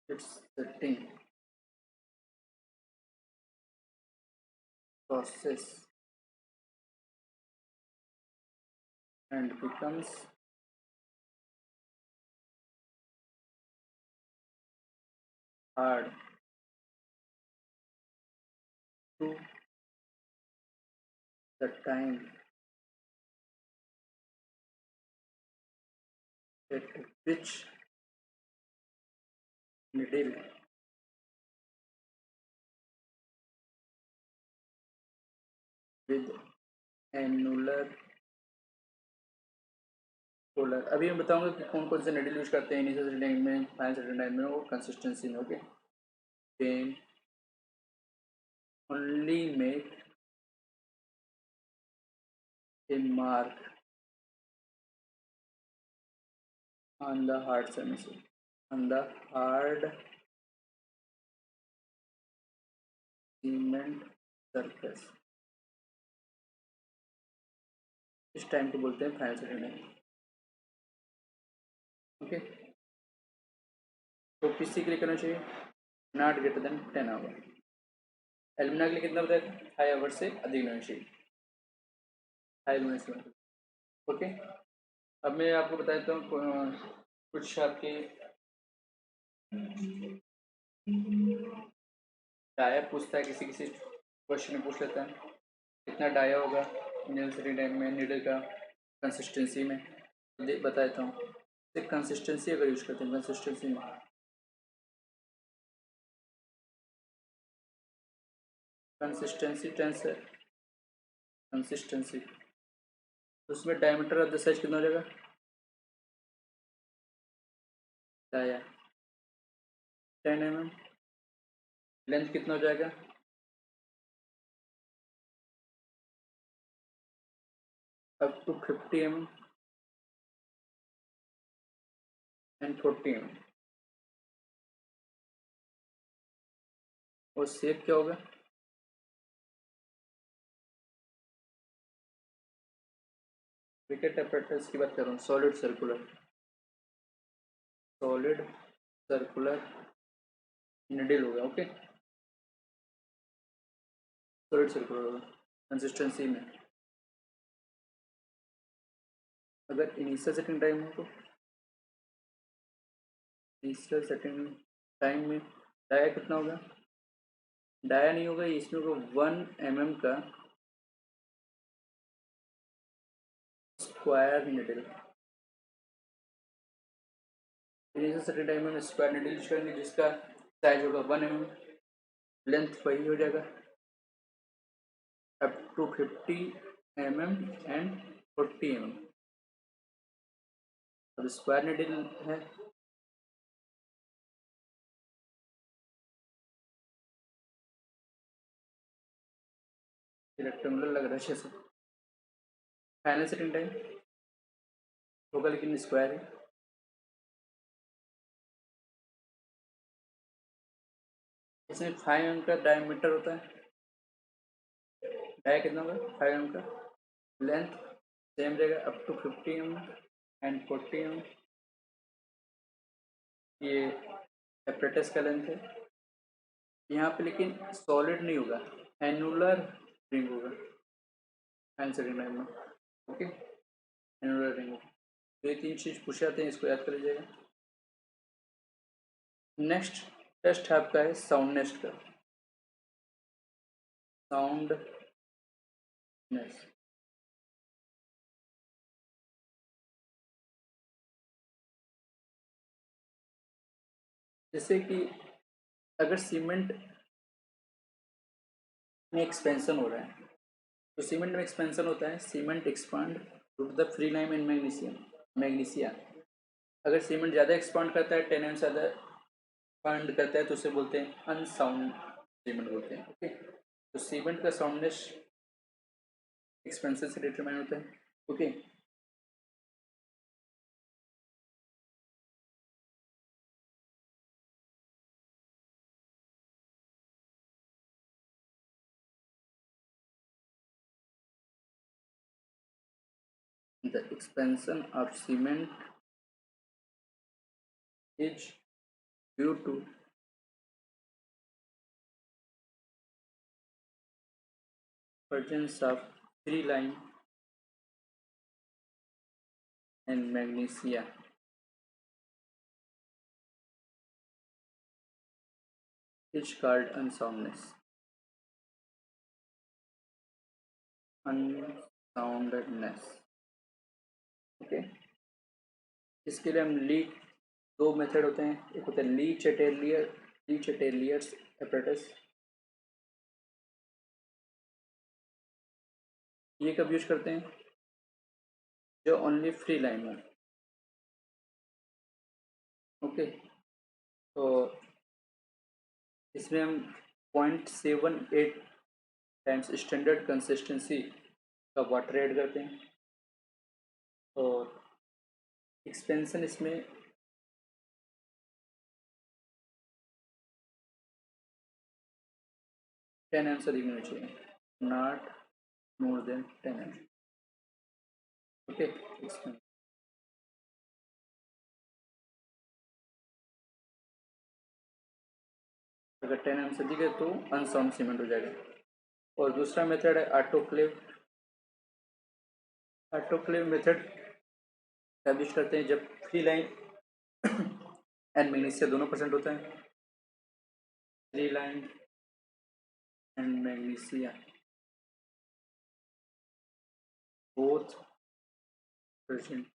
its setting process and becomes hard to the time at which needle with annular polar. अभी मैं बताऊंगा कि कौन कौन से needle use करते हैं initial setting में, फाइनल सेटिंग टाइम में और कंसिस्टेंसी में। Okay, then only make a mark on the hard surface, on the hard cement surface. इस टाइम को बोलते हैं फाइनल सेटिंग टाइम। ओके, तो किसी के लिए करना चाहिए not greater than 10 hour. Alumina के लिए कितना बताया था, 5 आवर से अधिक होना चाहिए, 5 मिनट से। ओके, अब मैं आपको बता देता हूँ कुछ आपके डाया पूछता है, किसी किसी क्वेश्चन में पूछ लेता है कितना डाया होगा इनिशियल सेटिंग टाइम में नीडल का कंसिस्टेंसी में। बता देता हूँ, सिर्फ कंसिस्टेंसी अगर यूज करते हैं, कंसिस्टेंसी में कंसिस्टेंसी टेंस है, कंसिस्टेंसी, तो उसमें डायमीटर ऑफ द साइज कितना हो जाएगा, डाया 10 mm, लेंथ कितना हो जाएगा, up to 50 mm and 40 mm। और शेप क्या होगा, विकेट अपरेटर्स की बात कर रहा हूँ, solid circular, solid circular needle होगा। ओके, सॉलिड सर्कुलर होगा कंसिस्टेंसी में। अगर इनिशियल सेटिंग टाइम हो तो इनिशियल सेटिंग टाइम में डाया कितना होगा, डाया नहीं होगा, इसमें होगा 1 mm का square needle. Initial setting time में स्क्वायर निडल यूज करेंगे जिसका साइज होगा 1 mm, लेंथ वही हो जाएगा up to 50 mm and 40 mm। अब स्क्वायर निडल है, रेक्टेंगुलर लग रहा है जैसे, फाइनल सेटिंग टाइम होगा लेकिन स्क्वायर है। इसमें 5 एम का डायमीटर होता है, डाया कितना होगा 5 एम का, लेंथ सेम रहेगा up to 50 m and 40 m, ये एपरेटस का लेंथ है। यहाँ पे लेकिन सॉलिड नहीं होगा, एनुलर रिंग होगा फाइनल सेटिंग टाइम में। ओके, एनुलर रिंग होगा। तो ये 3 चीज़ पूछे जाते हैं, इसको याद कर लीजिएगा। नेक्स्ट टेस्ट है आपका है साउंडनेस का, साउंडनेस। जैसे कि अगर सीमेंट में एक्सपेंशन हो रहा है, तो सीमेंट में एक्सपेंशन होता है cement expand to the free lime in magnesium magnesia. अगर सीमेंट ज़्यादा एक्सपांड करता है, 10 एम ज़्यादा एक्सपांड करता है, तो उसे बोलते हैं अनसाउंड सीमेंट बोलते हैं। ओके, तो सीमेंट का साउंडनेस एक्सपेंशन से डिटरमाइन होता है। Okay, the expansion of cement is due to presence of free lime and magnesia is called unsoundness, unsoundedness। Okay, इसके लिए हम ली, दो मेथड होते हैं, एक होता है ली चेटेलियर्स एपरेटस। ये कब यूज करते हैं, जो ओनली फ्री लाइन है। ओके, तो इसमें हम 0.78 टाइम्स स्टैंडर्ड कंसिस्टेंसी का वाटर ऐड करते हैं, और एक्सपेंशन इसमें 10 एम से अधिक होना चाहिए, not more than 10 m. Okay, expansion अगर 10 एम से अधिक है तो अनसाउंड सीमेंट हो जाएगा। और दूसरा मेथड है ऑटोक्लेव। ऑटोक्लेव मेथड तब यूज करते हैं जब फ्री लाइन एंड मैग्नीशिया दोनों परसेंट होता है। Free line and magnesia both present.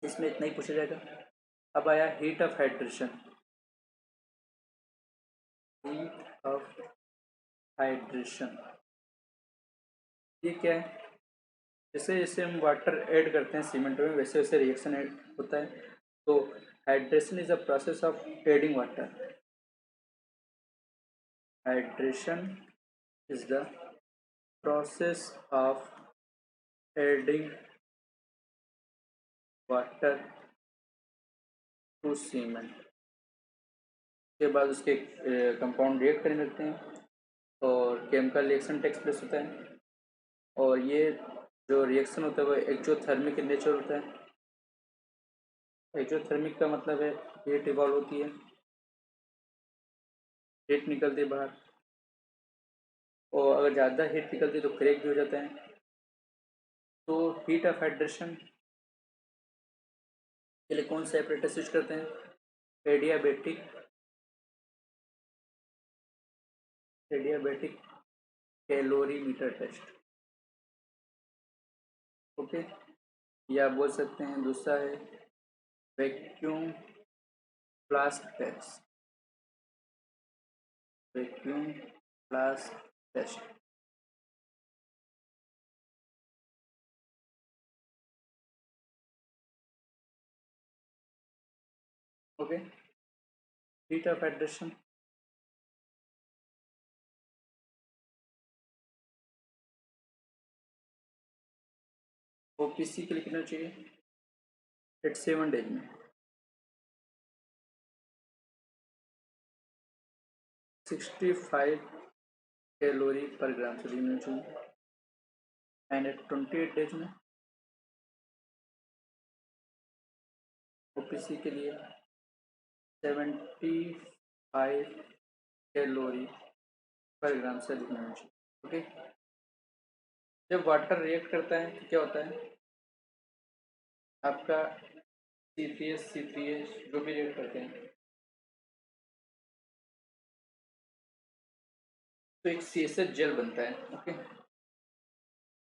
इसमें इतना ही पूछा जाएगा। अब आया heat of hydration. Heat of hydration ये क्या है, जैसे जैसे हम वाटर ऐड करते हैं सीमेंट में, वैसे वैसे रिएक्शन ऐड होता है। तो hydration is a process of adding water. Hydration is the process of adding water to cement. के बाद उसके कंपाउंड रिएक्ट करने लगते हैं और केमिकल रिएक्शन टेक्स प्लेस होता है। और ये जो रिएक्शन होता है वो एक्जोथर्मिक इन नेचर होता है। एक्जोथर्मिक का मतलब है हीट इवॉल्व होती है, हीट निकलती है बाहर, और अगर ज़्यादा हीट निकलती है तो क्रैक भी हो जाता है। तो हीट ऑफ हाइड्रेशन के लिए कौन सा एपरेटस यूज करते हैं, adiabatic adiabatic calorimeter test. Okay, या बोल सकते हैं दूसरा है vacuum flask test. Vacuum flask test. Okay, heat of hydration OPC के लिए कितना चाहिए 87 डेज में 65 कैलोरी पर ग्राम सोडियम होना चाहिए एंड 28 डेज में ओपीसी के लिए 75 कैलोरी पर ग्राम से अधिक होना चाहिए। ओके, जब वाटर रिएक्ट करता है तो क्या होता है आपका C3H जो भी रिएक्ट करते हैं तो एक CSH जेल बनता है। Okay,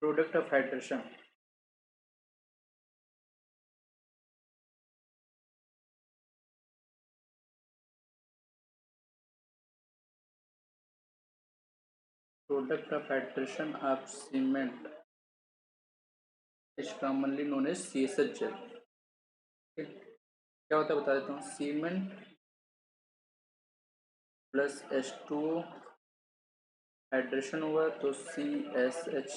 product of hydration of cement is commonly known as CSH gel. क्या होता है बता देता हूँ, सीमेंट प्लस H2O हाइड्रेशन हुआ तो CSH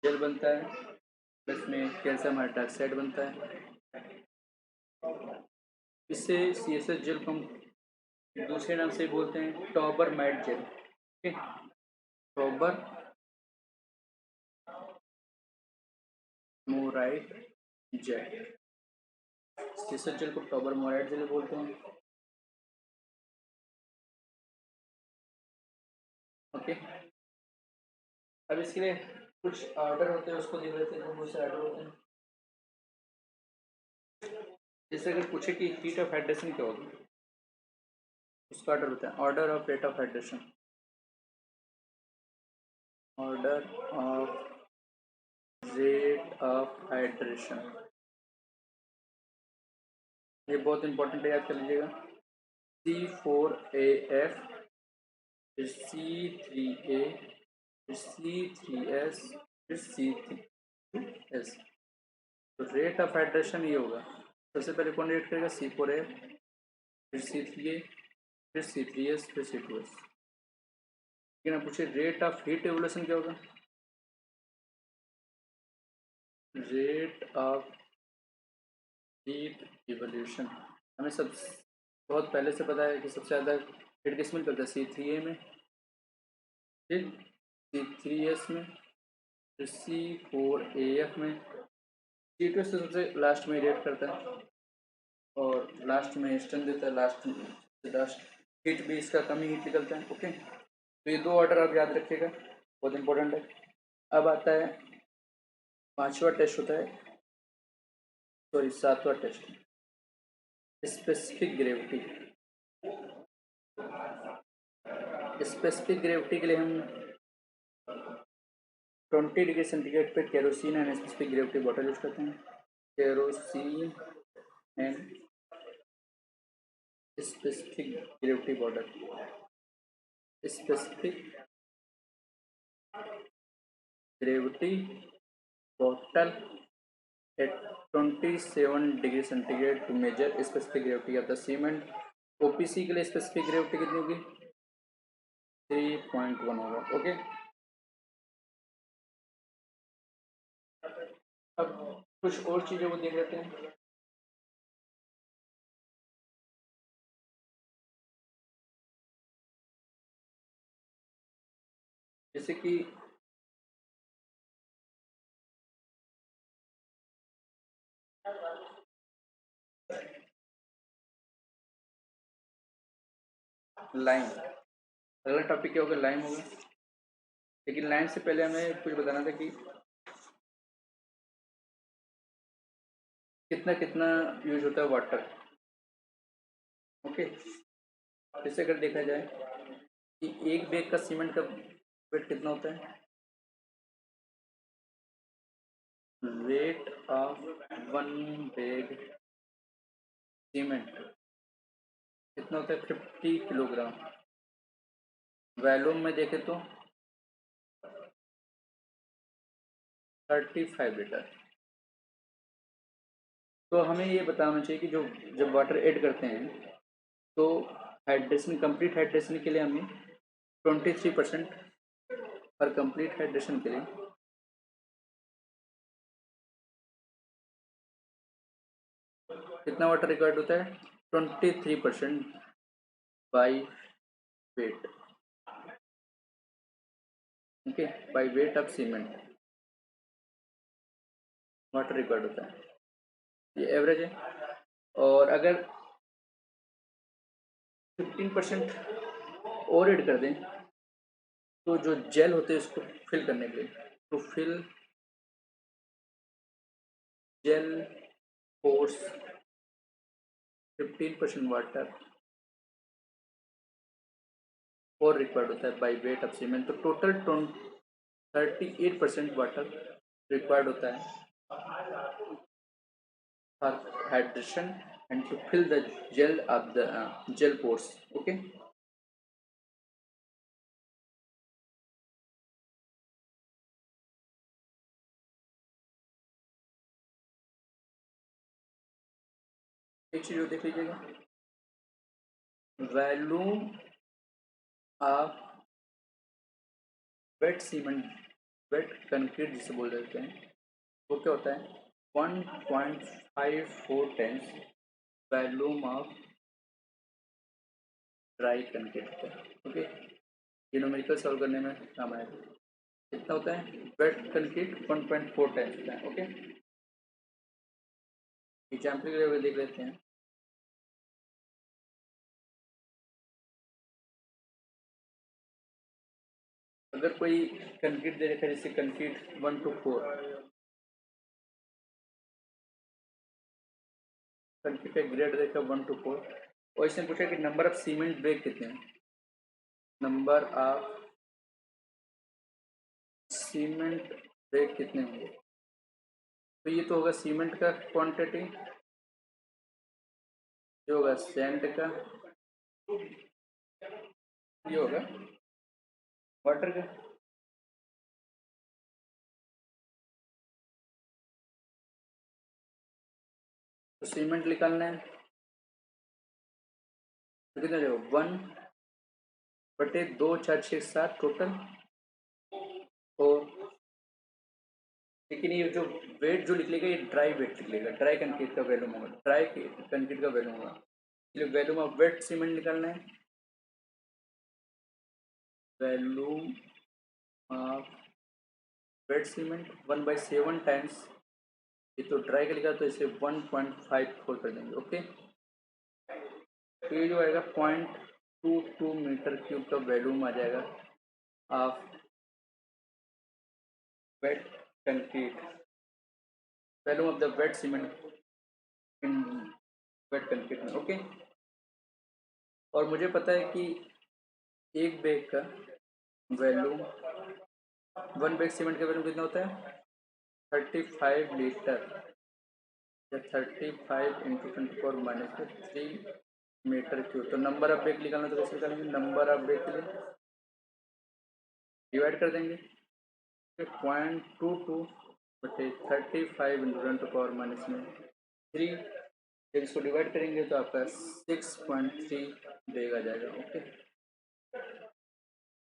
जेल बनता है, प्लस में कैल्शियम हाइड्रोक्साइड बनता है। इससे CSH जेल को हम दूसरे नाम से बोलते हैं टॉबर मैट जेल। ठीक, टॉबर मोराइट जेल, CSH जेल को टॉबर मोराइट जेल बोलते हैं। ओके, अब इसके लिए कुछ ऑर्डर होते हैं उसको देख लेते हैं, बहुत से ऑर्डर होते हैं। जैसे अगर पूछे कि हीट ऑफ हाइड्रेशन क्या होगी उसका ऑर्डर होता है order of rate of hydration, order of rate of hydration, ये बहुत इंपॉर्टेंट है, याद कर लीजिएगा। C4AF C3A C3S C3S, तो रेट ऑफ हाइड्रेशन ये होगा। सबसे पहले कौन रेट करेगा C4A, फिर C3A, फिर C3S, फिर C2S। लेकिन आप पूछे रेट ऑफ हीट एवोल्यूशन क्या होगा, रेट ऑफ हीट इवोल्यूशन हमें सब बहुत पहले से पता है कि सबसे ज़्यादा हीट किस में करता है C3A में, फिर C3S में, फिर C4AF में, C2S से सबसे लास्ट में रेट करता है और लास्ट में स्टन देता है, लास्ट हीट भी इसका कम ही हीट निकलता है। ओके, तो ये दो ऑर्डर आप याद रखिएगा, बहुत इंपॉर्टेंट है। अब आता है पांचवा टेस्ट होता है, सॉरी सातवां test, specific gravity. Specific gravity के लिए हम 20 डिग्री सेंटीग्रेड पे kerosene and specific gravity bottle use करते हैं। Kerosene and specific gravity bottle, specific gravity bottle at 27 degree centigrade to measure specific gravity of the cement। OPC के लिए specific gravity कितनी होगी 3.1 होगा। ओके, अब कुछ और चीज़ों को देख लेते हैं। जैसे कि लाइम, अगला टॉपिक क्या होगा लाइम होगा। लेकिन लाइम से पहले हमें कुछ बताना था कि कितना कितना यूज होता है वाटर। ओके, जैसे अगर देखा जाए कि एक बैग का सीमेंट का वेट कितना होता है, weight of one bag cement कितना होता है 50 किलोग्राम। वॉल्यूम में देखें तो 35 लीटर। तो हमें ये बताना चाहिए कि जो जब वाटर ऐड करते हैं तो हाइड्रेशन, कंप्लीट हाइड्रेशन के लिए हमें 23% और कंप्लीट हाइड्रेशन के लिए कितना वाटर रिक्वायर्ड होता है? 23% by wait. Okay, by weight of cement water required होता है, ये एवरेज है। और अगर 15% और ऐड कर दें तो जो जेल होते हैं इसको फिल करने के लिए, तो फिल जेल फोर्स 15% वाटर और रिक्वायर्ड होता है बाई वेट ऑफ सीमेंट, तो टोटल 38% वाटर रिक्वायर्ड होता है for hydration and to fill the gel of the gel pores. Okay, एक चीज और देख लीजिएगा, volume of wet cement, wet concrete जिसे बोल देते हैं, वो क्या होता है? 1.54 times volume of dry concrete होता है। ओके, ये न्यूमेरिकल सॉल्व करने में काम आएगा। कितना होता है? वेट कंक्रीट 1.4 टाइम्स होता है। ओके, एग्जाम्पल के लिए देख लेते हैं। अगर कोई कंक्रीट दे रखा है, जैसे कंक्रीट 1 to 4, कंक्रीट का ग्रेड देखा 1 to 4, और इसने पूछा कि नंबर ऑफ सीमेंट ब्रेक कितने हैं, नंबर ऑफ सीमेंट ब्रेक कितने होंगे, तो ये तो होगा सीमेंट का क्वांटिटी, ये होगा सैंड का, ये होगा वाटर का। तो सीमेंट निकालना है तो कितना जाएगा? 1/2, 4, 6, 7 टोटल। और लेकिन ये जो वेट जो निकलेगा ये ड्राई वेट निकलेगा, ड्राई कंक्रीट का वैल्यूम होगा, ड्राई कंक्रीट का वैल्यूम होगा, इसलिए वैल्यूम ऑफ वेट सीमेंट निकालना है, volume of wet cement 1/7 times, ये तो ड्राई का लिखा तो इसे 1.54 कर देंगे। ओके, तो ये जो आएगा 0.22 मीटर क्यूब का वैल्यूम आ जाएगा of wet concrete, volume of the wet cement in wet concrete में। ओके, और मुझे पता है कि एक बैग का वैल्यूम, 1 बैग सीमेंट का वैल्यूम कितना होता है? 35 लीटर, या 35 × 10⁻³ तो नंबर ऑफ बैग निकालना, तो कैसे निकालेंगे? नंबर ऑफ बैग के लिए डिवाइड कर देंगे, 0.22/35 × 10⁻³ जब इसको डिवाइड करेंगे तो आपका 6.3 बैग आ जाएगा। ओके,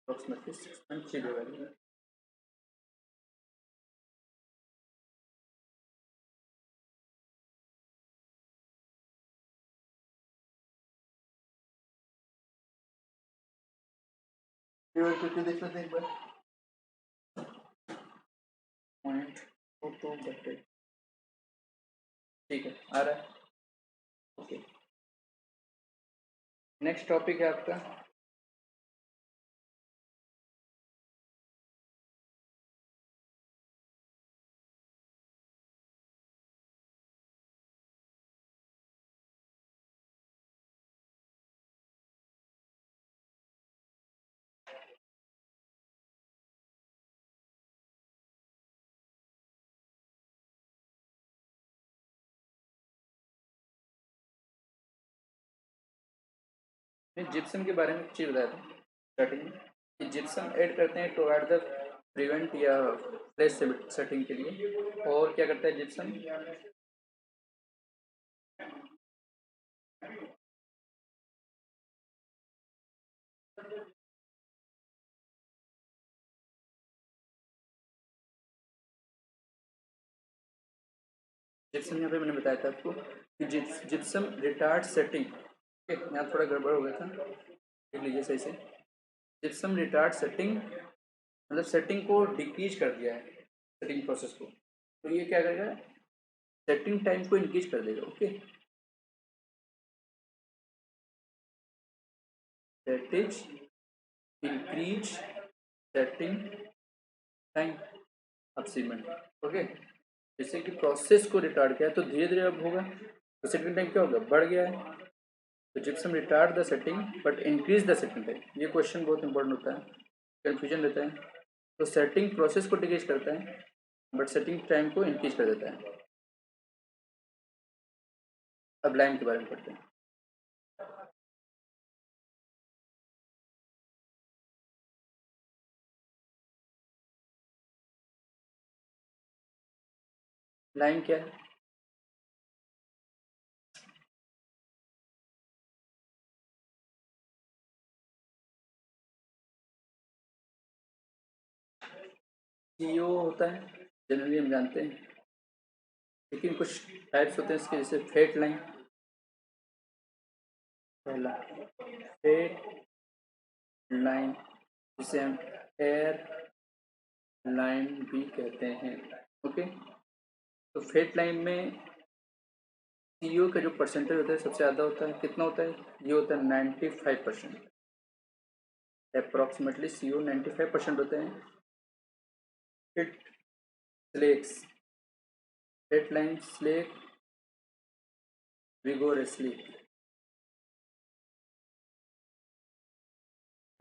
अप्रोक्सीमेटली 6.3 बैग आ जाएगा। डिवाइड करके देख लेते हैं एक बार, 0.22, ठीक है, आ रहा है। ओके, नेक्स्ट टॉपिक है आपका जिप्सम के बारे में कुछ चीज़ बताया था स्टार्टिंग में, कि जिप्सम ऐड करते हैं टू ऐड द प्रिवेंट या फ्लैश सेटिंग के लिए, और क्या करता है जिप्सम? जिप्सम यहाँ पे मैंने बताया था आपको कि जिप्सम रिटार्ड सेटिंग, यहाँ थोड़ा गड़बड़ हो गया था, देख लीजिए सही से। जिप्सम रिटार्ड सेटिंग मतलब सेटिंग को डिक्रीज कर दिया है, सेटिंग प्रोसेस को, तो ये क्या करेगा, सेटिंग टाइम को इंक्रीज कर देगा। Okay, that is increase setting time of cement. Okay, जैसे कि प्रोसेस को रिटार्ड किया है तो धीरे धीरे अब होगा, तो सेटिंग टाइम क्या होगा, बढ़ गया है। तो gypsum retard the setting but increase the setting time, ये क्वेश्चन बहुत इंपॉर्टेंट होता है, कन्फ्यूजन रहता है। तो सेटिंग प्रोसेस को डिक्रीज करता है बट सेटिंग टाइम को इंक्रीज कर देता है। अब लाइम के बारे में पढ़ते हैं। लाइम क्या है, सीओ होता है, जनरली हम जानते हैं, लेकिन कुछ टाइप्स होते हैं इसके, जैसे फेट लाइन, पहला फेट लाइन, जिसे हम एयर लाइन भी कहते हैं। ओके, तो फेट लाइन में सीओ का जो परसेंटेज होता है सबसे ज़्यादा होता है, कितना होता है, ये होता है 95%, अप्रॉक्सीमेटली सीओ 95% होते हैं। It slakes, fat lime slake vigorously,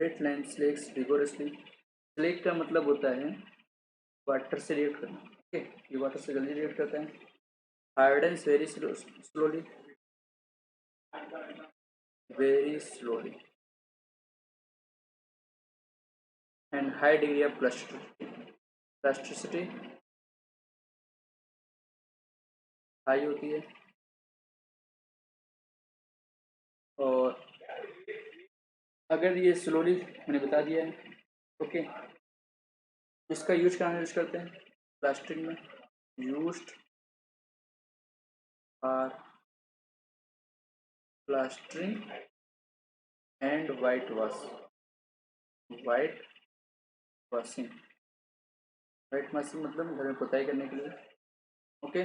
fat lime slakes vigorously, slake का मतलब होता है वाटर से रिएक्ट करना। ओके, ये वाटर से जल्दी रिएक्ट करता है। Hardens very slowly, very slowly, and high degree of plasticity high होती है। और अगर ये स्लोली मैंने बता दिया है, ओके, इसका यूज कहाँ यूज करते हैं, प्लास्टिक में, used for plastering and white wash, white washing, white washing मतलब घर में पुताई करने के लिए। ओके,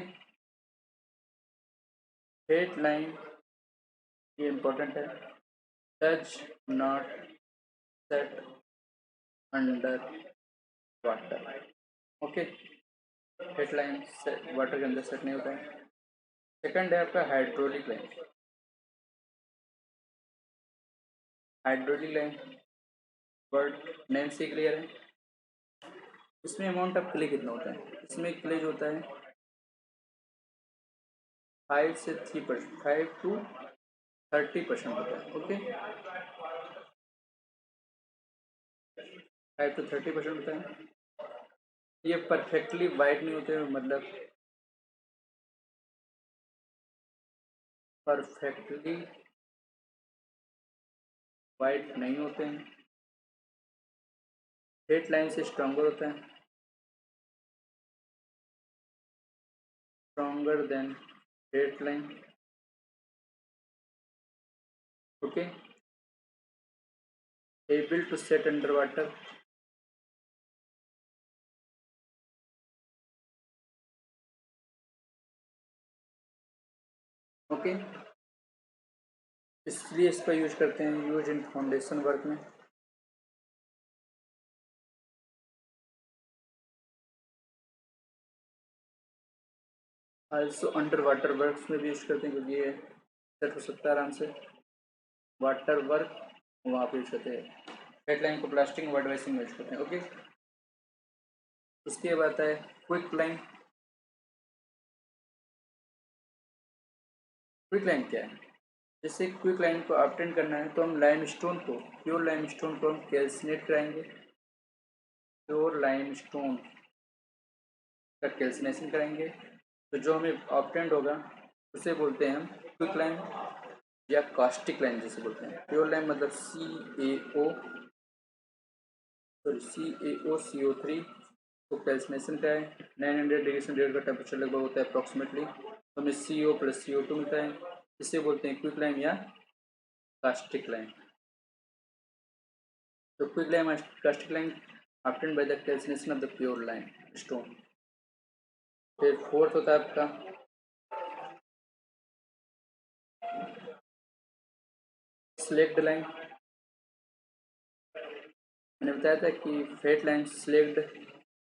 हेड लाइन ये इम्पोर्टेंट है, touch not set under water. Okay, head line water के अंदर सेट नहीं होता है। सेकंड है आपका hydraulic line, hydraulic line word name से क्लियर है। इसमें अमाउंट ऑफ क्ले कितना होता है, इसमें क्ले जो होता है 5 से 3%, 5 to 30% होता है। ओके, 5 to 30% होता है। ये परफेक्टली वाइट नहीं होते, मतलब परफेक्टली वाइट नहीं होते हैं। हेड लाइन से स्ट्रॉन्गर होता है, stronger than head line. Okay, able to set under water, okay, इसलिए इसका यूज करते हैं, यूज इन फाउंडेशन वर्क में। आल्सो अंडर वाटर वर्क में भी यूज करते हैं, क्योंकि ये सेट हो सकता है आराम से, वाटर वर्क वहाँ पे यूज करते हैं। हेडलाइन को प्लास्टिक वर्ड वाइसिंग में यूज करते हैं। ओके, उसके बाद है क्विक लाइन। क्विक लाइन क्या है, जैसे क्विक लाइन को ऑब्टेन करना है तो हम लाइमस्टोन को, प्योर लाइमस्टोन को हम कैल्सिनेट कराएंगे, प्योर लाइमस्टोन का कैल्सिनेशन कराएंगे, तो जो हमें ऑब्टेंड होगा उसे बोलते हैं हम क्विक लाइन या कास्टिक लाइन जैसे बोलते हैं। प्योर लाइन मतलब CO3 को कैल्सिनेशन का है, 900 डिग्री सेंटीग्रेड का टेम्परेचर लगभग होता है अप्रॉक्सीमेटली, तो हमें CO प्लस CO2 मिलता है, इसे बोलते हैं क्विक लाइम या कास्टिक लाइम। तो quick lime caustic lime obtained by the calcination of the pure lime stone। फिर फोर्थ होता है आपका स्लेक्ड लाइम। मैंने बताया था कि fat lime slaked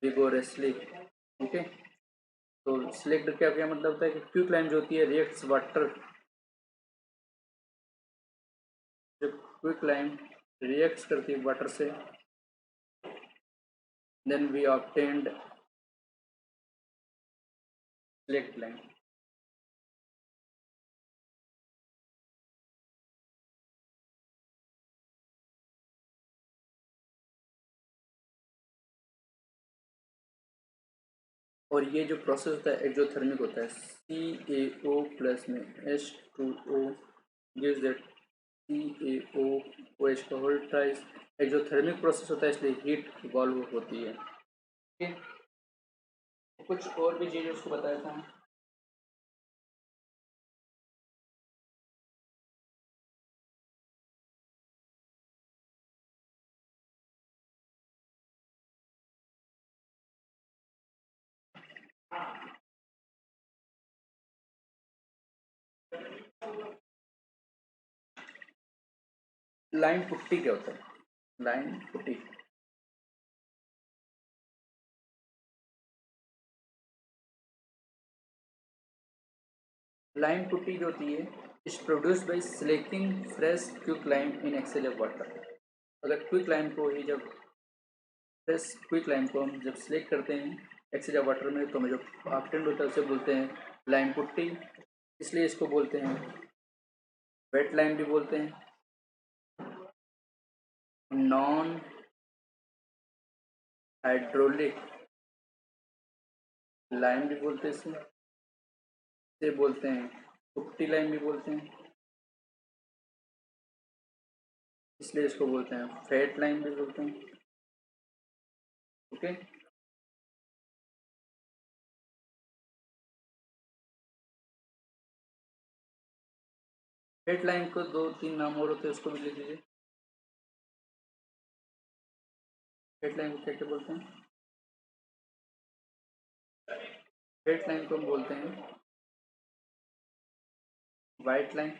vigorously. Okay, तो स्लेक्ड क्या क्या मतलब होता है कि क्विक लाइम जो होती है रिएक्ट्स वाटर, जब क्विक लाइम रिएक्ट्स करती है वाटर से, then we obtained slaked lime. और ये जो प्रोसेस होता है एक्सोथर्मिक होता है। CaO प्लस में H2O गिव्स दैट CaOH का होल ट्राइस। एक्सोथर्मिक प्रोसेस होता है इसलिए हीट इवॉल्व होती है। ठीक है, कुछ और भी चीज़ें उसको बताया था। लाइन पुट्टी क्या होता है? लाइन पुट्टी, लाइम पुट्टी जो होती है is produced by selecting fresh quick lime in excess of water. अगर क्विक लाइम को ही जब फ्रेश क्विक लाइम को हम जब सिलेक्ट करते हैं एक्सेल ऑफ वाटर में, तो हमें जो ऑब्टेंड होता है उसे बोलते हैं लाइम पुट्टी। इसलिए इसको बोलते हैं वेट लाइम भी बोलते हैं, नॉन हाइड्रोलिक लाइम भी बोलते हैं इसे बोलते हैं पुट्टी लाइम भी बोलते हैं, इसलिए इसको बोलते हैं फैट लाइम भी बोलते हैं। ओके, फैट लाइम को दो तीन नाम और होते हैं, उसको भी लिख लीजिए। फैट लाइम को क्या क्या बोलते हैं? फैट लाइम को हम बोलते हैं white lime,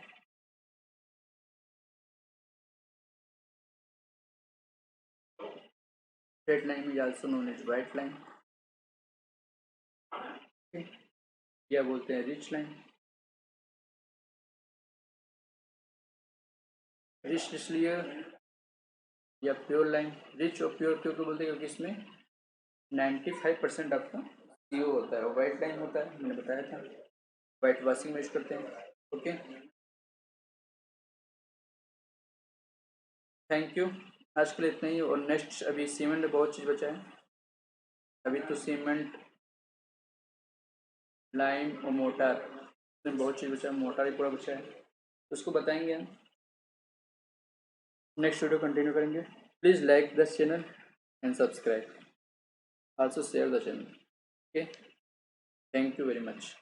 fat lime is also known as white lime, या बोलते हैं रिच लाइम। रिच इसलिए या प्योर लाइम, रिच और प्योर क्यों बोलते हैं क्योंकि इसमें 95% आपका CO होता है, और वाइट लाइम होता है, मैंने बताया था वाइट वॉशिंग में यूज करते हैं। ओके, थैंक यू, आज के लिए इतना ही। और नेक्स्ट अभी सीमेंट में बहुत चीज़ बचा है, अभी तो सीमेंट लाइम और मोटार में बहुत चीज़ बचा है, मोटार ही पूरा बचा है, तो उसको बताएंगे हम नेक्स्ट वीडियो कंटिन्यू करेंगे। Please like the channel and subscribe, also share the channel. Okay, thank you very much.